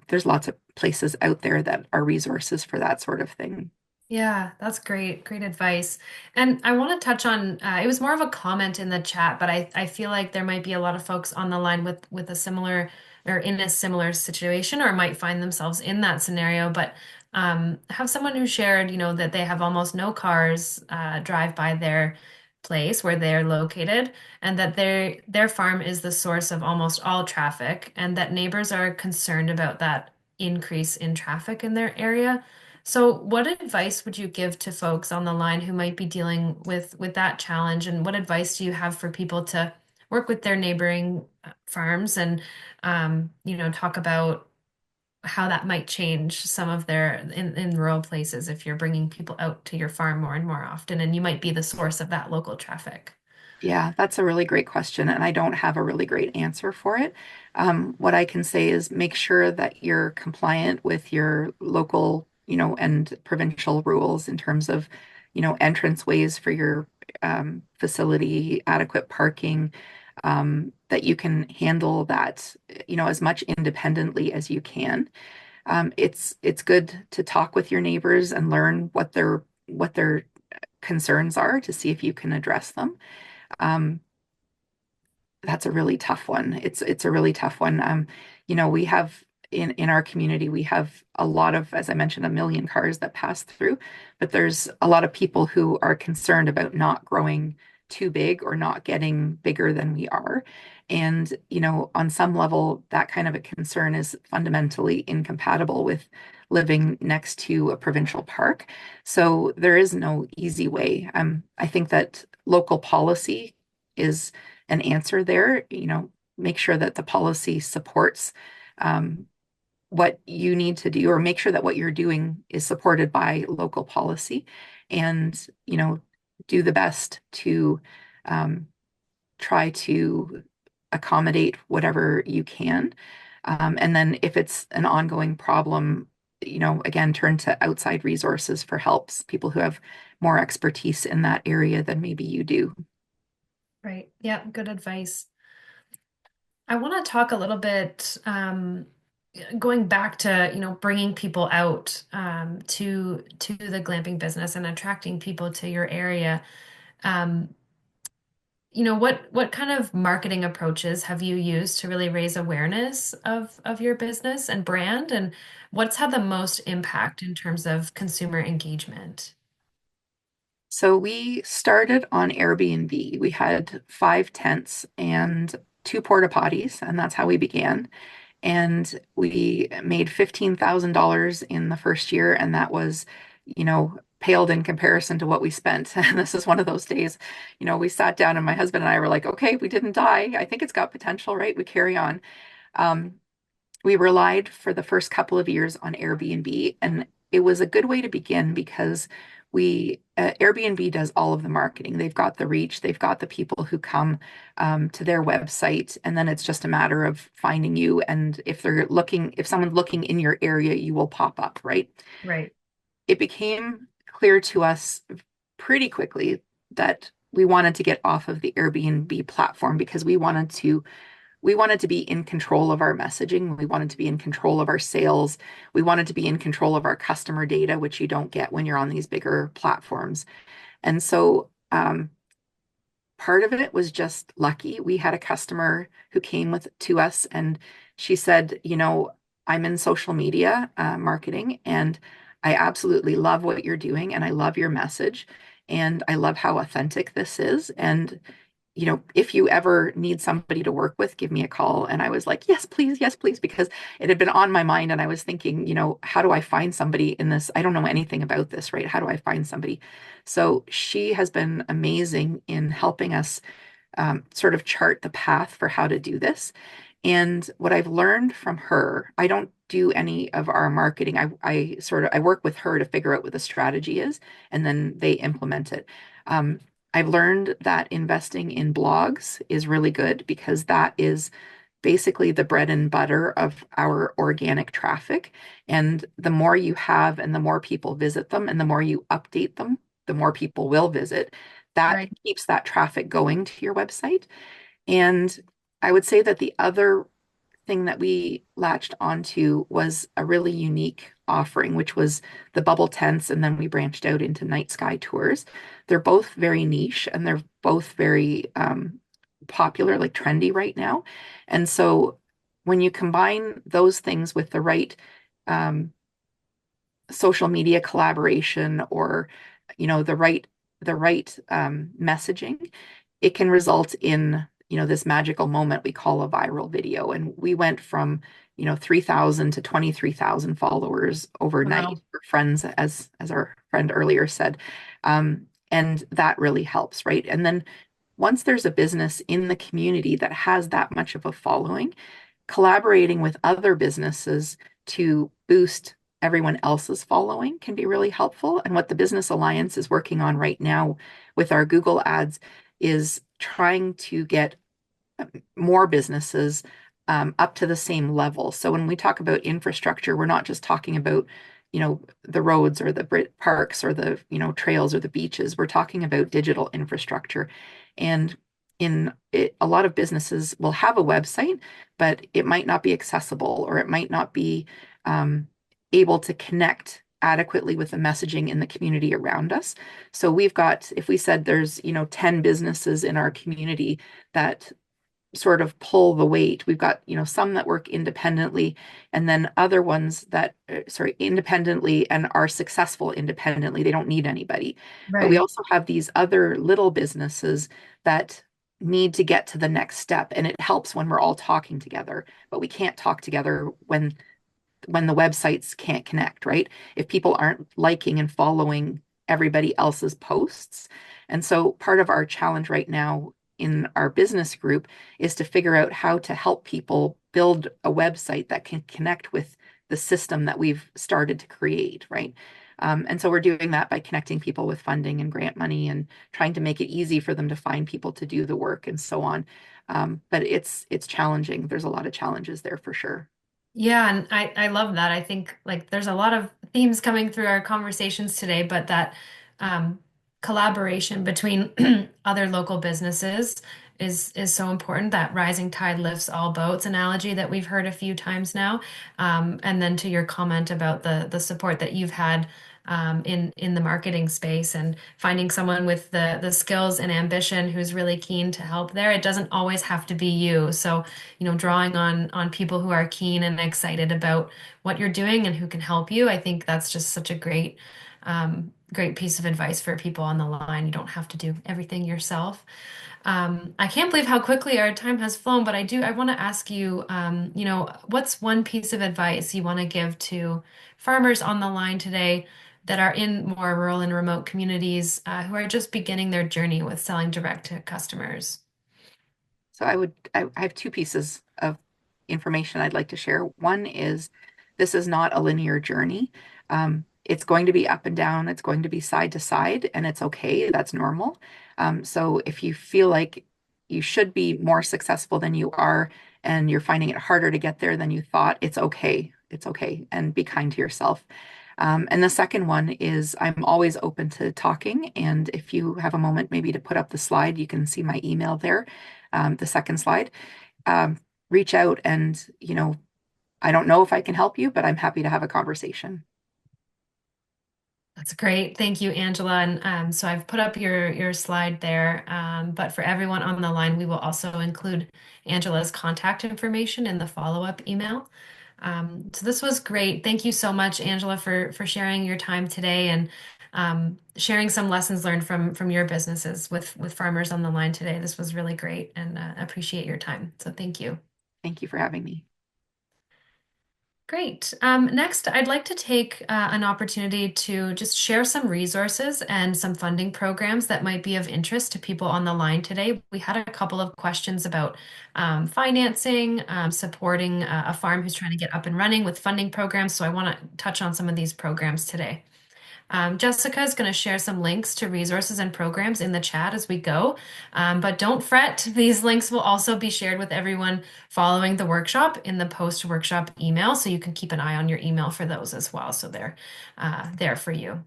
F: there's lots of places out there that are resources for that sort of thing.
B: Yeah, that's great. Great advice. And I want to touch on it was more of a comment in the chat, but I feel like there might be a lot of folks on the line with a similar or in a similar situation or might find themselves in that scenario. But have someone who shared, that they have almost no cars drive by their place where they're located, and that their farm is the source of almost all traffic, and that neighbors are concerned about that increase in traffic in their area. So what advice would you give to folks on the line who might be dealing with that challenge, and what advice do you have for people to work with their neighboring farms and talk about how that might change some of their in rural places if you're bringing people out to your farm more and more often, and you might be the source of that local traffic.
F: Yeah, that's a really great question, and I don't have a really great answer for it. What I can say is make sure that you're compliant with your local, and provincial rules in terms of, entrance ways for your facility, adequate parking, that you can handle that, as much independently as you can. It's good to talk with your neighbors and learn what their concerns are to see if you can address them. Um, that's a really tough one. It's a really tough one. We have in our community, we have a lot of, as I mentioned, a million cars that pass through, but there's a lot of people who are concerned about not growing too big or not getting bigger than we are. And, on some level, that kind of a concern is fundamentally incompatible with living next to a provincial park. So there is no easy way. I think that local policy is an answer there. Make sure that the policy supports um, what you need to do, or make sure that what you're doing is supported by local policy, and do the best to um, try to accommodate whatever you can. And then if it's an ongoing problem, again, turn to outside resources for helps, people who have more expertise in that area than maybe you do.
B: Right. Yeah, good advice. I want to talk a little bit, going back to, bringing people out to the glamping business and attracting people to your area. Um, what kind of marketing approaches have you used to really raise awareness of your business and brand, and what's had the most impact in terms of consumer engagement?
F: So we started on Airbnb. We had 5 tents and 2 porta potties, and that's how we began. And we made $15,000 in the first year, and that was, paled in comparison to what we spent. And this is one of those days, we sat down and my husband and I were like, okay, we didn't die. I think it's got potential, right? We carry on. Um, we relied for the first couple of years on Airbnb, and it was a good way to begin because Airbnb does all of the marketing. They've got the reach, they've got the people who come to their website, and then it's just a matter of finding you. And if someone's looking in your area, you will pop up, right?
B: Right.
F: It became clear to us pretty quickly that we wanted to get off of the Airbnb platform because we wanted to be in control of our messaging. We wanted to be in control of our sales. We wanted to be in control of our customer data, which you don't get when you're on these bigger platforms. And so part of it was just lucky. We had a customer who came to us and she said, I'm in social media marketing, and I absolutely love what you're doing and I love your message and I love how authentic this is. And if you ever need somebody to work with, give me a call. And I was like, yes, please, because it had been on my mind. And I was thinking, how do I find somebody in this? I don't know anything about this, right? How do I find somebody? So she has been amazing in helping us sort of chart the path for how to do this. And what I've learned from her, I don't do any of our marketing. I work with her to figure out what the strategy is, and then they implement it. Um, I've learned that investing in blogs is really good because that is basically the bread and butter of our organic traffic. And the more you have and the more people visit them and the more you update them, the more people will visit. That
B: Right.
F: keeps that traffic going to your website. And I would say that the other thing that we latched onto was a really unique offering, which was the bubble tents, and then we branched out into night sky tours. They're both very niche and they're both very popular, like trendy right now. And so when you combine those things with the right um, social media collaboration, or the right the right messaging, it can result in, this magical moment we call a viral video. And we went from, 3,000 to 23,000 followers overnight
B: Wow.
F: for friends, as our friend earlier said. And that really helps, right? And then once there's a business in the community that has that much of a following, collaborating with other businesses to boost everyone else's following can be really helpful. And what the Business Alliance is working on right now with our Google ads is trying to get more businesses up to the same level. So when we talk about infrastructure, we're not just talking about, the roads or the parks or the, trails or the beaches. We're talking about digital infrastructure. And a lot of businesses will have a website, but it might not be accessible, or it might not be um, able to connect adequately with the messaging in the community around us. So we've got, if we said there's, 10 businesses in our community that sort of pull the weight. We've got, some that work independently, and then other ones that, independently and are successful independently. They don't need anybody. But we
A: Right.
F: also have these other little businesses that need to get to the next step. And it helps when we're all talking together, but we can't talk together when the websites can't connect, right? If people aren't liking and following everybody else's posts. And so part of our challenge right now in our business group is to figure out how to help people build a website that can connect with the system that we've started to create, right? And so we're doing that by connecting people with funding and grant money and trying to make it easy for them to find people to do the work and so on. But it's challenging. There's a lot of challenges there for sure.
B: Yeah, and I love that. I think like there's a lot of themes coming through our conversations today, but that um, collaboration between other local businesses is so important. That rising tide lifts all boats analogy that we've heard a few times now. And then to your comment about the support that you've had in the marketing space and finding someone with the skills and ambition who's really keen to help there. It doesn't always have to be you. So drawing on people who are keen and excited about what you're doing and who can help you. I think that's just such a great piece of advice for people on the line. You don't have to do everything yourself. I can't believe how quickly our time has flown, but I want to ask you, what's one piece of advice you want to give to farmers on the line today that are in more rural and remote communities, who are just beginning their journey with selling direct to customers?
F: So I have two pieces of information I'd like to share. One is this is not a linear journey. It's going to be up and down, it's going to be side to side, and it's okay. That's normal. So if you feel like you should be more successful than you are, and you're finding it harder to get there than you thought, it's okay. It's okay. And be kind to yourself. And the second one is I'm always open to talking. And if you have a moment, maybe to put up the slide, you can see my email there, the second slide. Um, Reach out and, I don't know if I can help you, but I'm happy to have a conversation.
B: That's great. Thank you, Angela. And so I've put up your slide there. But for everyone on the line, we will also include Angela's contact information in the follow-up email. So this was great. Thank you so much, Angela, for sharing your time today and sharing some lessons learned from your businesses with farmers on the line today. This was really great, and appreciate your time. So thank you.
F: Thank you for having me.
B: Great. Next, I'd like to take an opportunity to just share some resources and some funding programs that might be of interest to people on the line today. We had a couple of questions about financing, supporting a farm who's trying to get up and running with funding programs. So I want to touch on some of these programs today. Jessica is going to share some links to resources and programs in the chat as we go. But don't fret, these links will also be shared with everyone following the workshop in the post-workshop email, so you can keep an eye on your email for those as well. So they're there for you.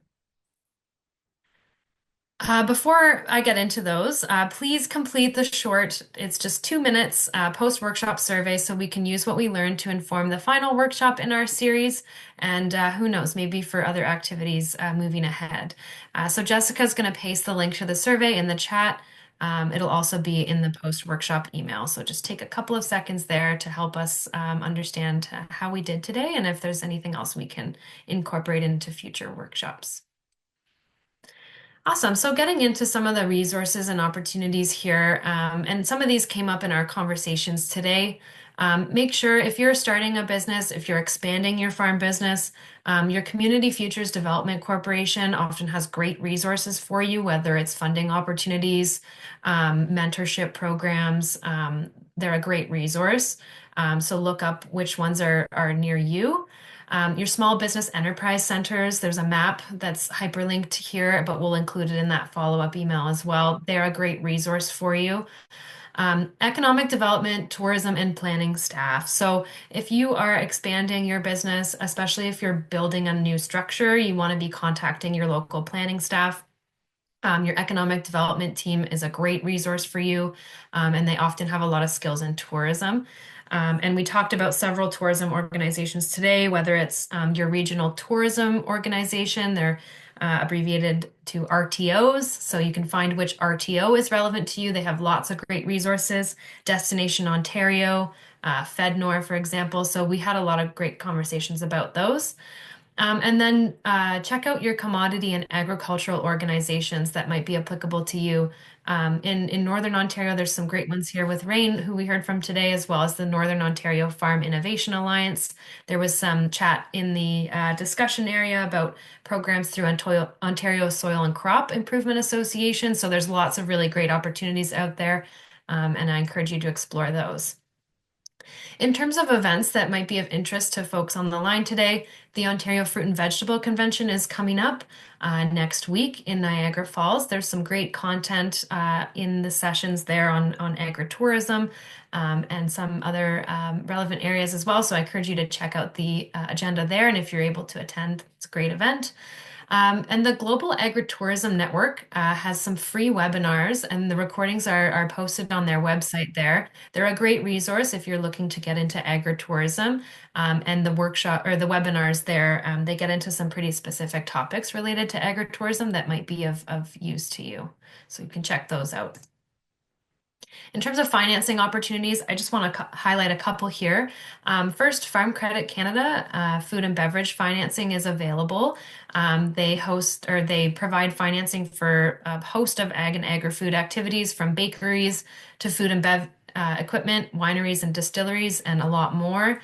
B: Before I get into those, please complete the short, it's just 2 minutes, post-workshop survey so we can use what we learned to inform the final workshop in our series, and who knows, maybe for other activities moving ahead. So Jessica's going to paste the link to the survey in the chat. It'll also be in the post-workshop email. So just take a couple of seconds there to help us understand how we did today and if there's anything else we can incorporate into future workshops. Awesome. So, getting into some of the resources and opportunities here, and some of these came up in our conversations today. Make sure if you're starting a business, if you're expanding your farm business, your Community Futures Development Corporation often has great resources for you, whether it's funding opportunities, mentorship programs. They're a great resource. So, look up which ones are near you. Your small business enterprise centers, there's a map that's hyperlinked here, but we'll include it in that follow-up email as well. They're a great resource for you. Economic development, tourism, and planning staff. So if you are expanding your business, especially if you're building a new structure, you want to be contacting your local planning staff. Your economic development team is a great resource for you, and they often have a lot of skills in tourism. And we talked about several tourism organizations today, whether it's your regional tourism organization, they're abbreviated to RTOs, so you can find which RTO is relevant to you. They have lots of great resources. Destination Ontario, FedNor, for example. So we had a lot of great conversations about those. And then check out your commodity and agricultural organizations that might be applicable to you. In Northern Ontario, there's some great ones here with Rain, who we heard from today, as well as the Northern Ontario Farm Innovation Alliance. There was some chat in the discussion area about programs through Ontario Soil and Crop Improvement Association. So there's lots of really great opportunities out there, and I encourage you to explore those. In terms of events that might be of interest to folks on the line today, the Ontario Fruit and Vegetable Convention is coming up next week in Niagara Falls. There's some great content in the sessions there on agritourism and some other relevant areas as well. So I encourage you to check out the agenda there. And if you're able to attend, it's a great event. And the Global Agritourism Network has some free webinars, and the recordings are posted on their website there. They're a great resource if you're looking to get into agritourism. And the workshop or the webinars there, they get into some pretty specific topics related to agritourism that might be of use to you. So you can check those out. In terms of financing opportunities, I just want to highlight a couple here. First, Farm Credit Canada food and beverage financing is available. They provide financing for a host of ag and agri-food activities, from bakeries to food and bev equipment, wineries and distilleries, and a lot more.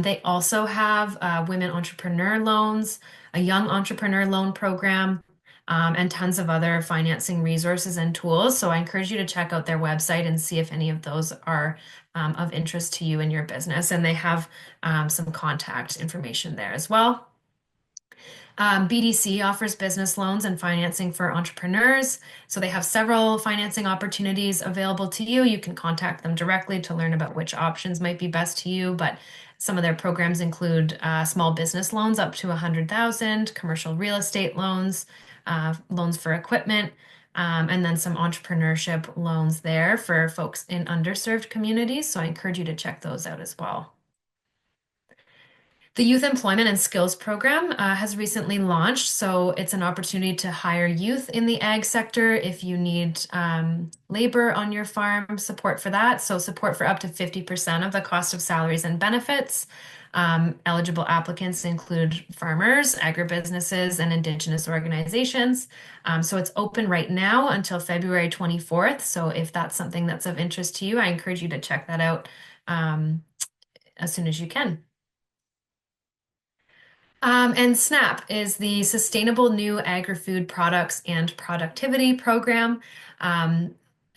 B: They also have women entrepreneur loans, a young entrepreneur loan program, and tons of other financing resources and tools. So I encourage you to check out their website and see if any of those are of interest to you and your business. And they have some contact information there as well. BDC offers business loans and financing for entrepreneurs. So they have several financing opportunities available to you. You can contact them directly to learn about which options might be best to you. But some of their programs include small business loans up to 100,000, commercial real estate loans, loans for equipment, and then some entrepreneurship loans there for folks in underserved communities. So I encourage you to check those out as well. The Youth Employment and Skills Program has recently launched, so it's an opportunity to hire youth in the ag sector if you need labor on your farm, support for that. So support for up to 50% of the cost of salaries and benefits. Eligible applicants include farmers, agribusinesses, and Indigenous organizations. So it's open right now until February 24th. So if that's something that's of interest to you, I encourage you to check that out as soon as you can. And SNAP is the Sustainable New Agri-Food Products and Productivity Program.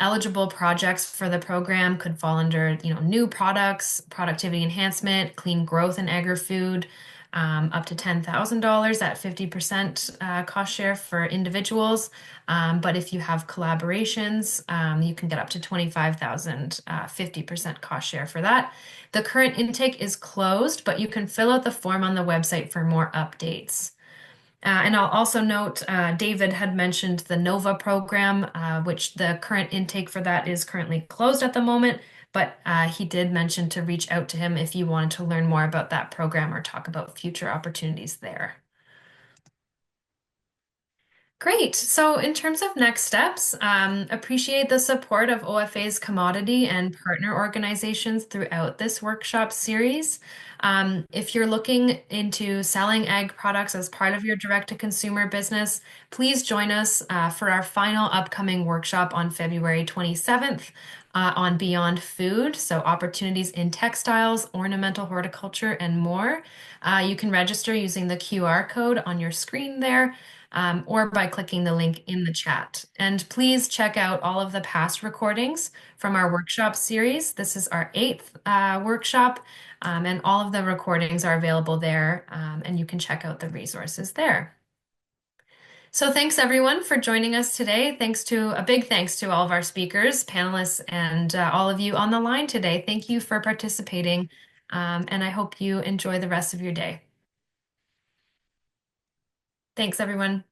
B: Eligible projects for the program could fall under, new products, productivity enhancement, clean growth in agri-food, up to $10,000 at 50% cost share for individuals. But if you have collaborations, you can get up to 25,000, 50% cost share for that. The current intake is closed, but you can fill out the form on the website for more updates. And I'll also note, David had mentioned the NOVA program, which the current intake for that is currently closed at the moment, but he did mention to reach out to him if you wanted to learn more about that program or talk about future opportunities there. Great. So, in terms of next steps, appreciate the support of OFA's commodity and partner organizations throughout this workshop series. If you're looking into selling ag products as part of your direct-to-consumer business, please join us for our final upcoming workshop on February 27th on Beyond Food, so opportunities in textiles, ornamental horticulture, and more. You can register using the QR code on your screen there or by clicking the link in the chat. And please check out all of the past recordings from our workshop series. This is our eighth workshop, and all of the recordings are available there, and you can check out the resources there. So thanks everyone for joining us today. A big thanks to all of our speakers, panelists, and all of you on the line today. Thank you for participating, and I hope you enjoy the rest of your day. Thanks everyone.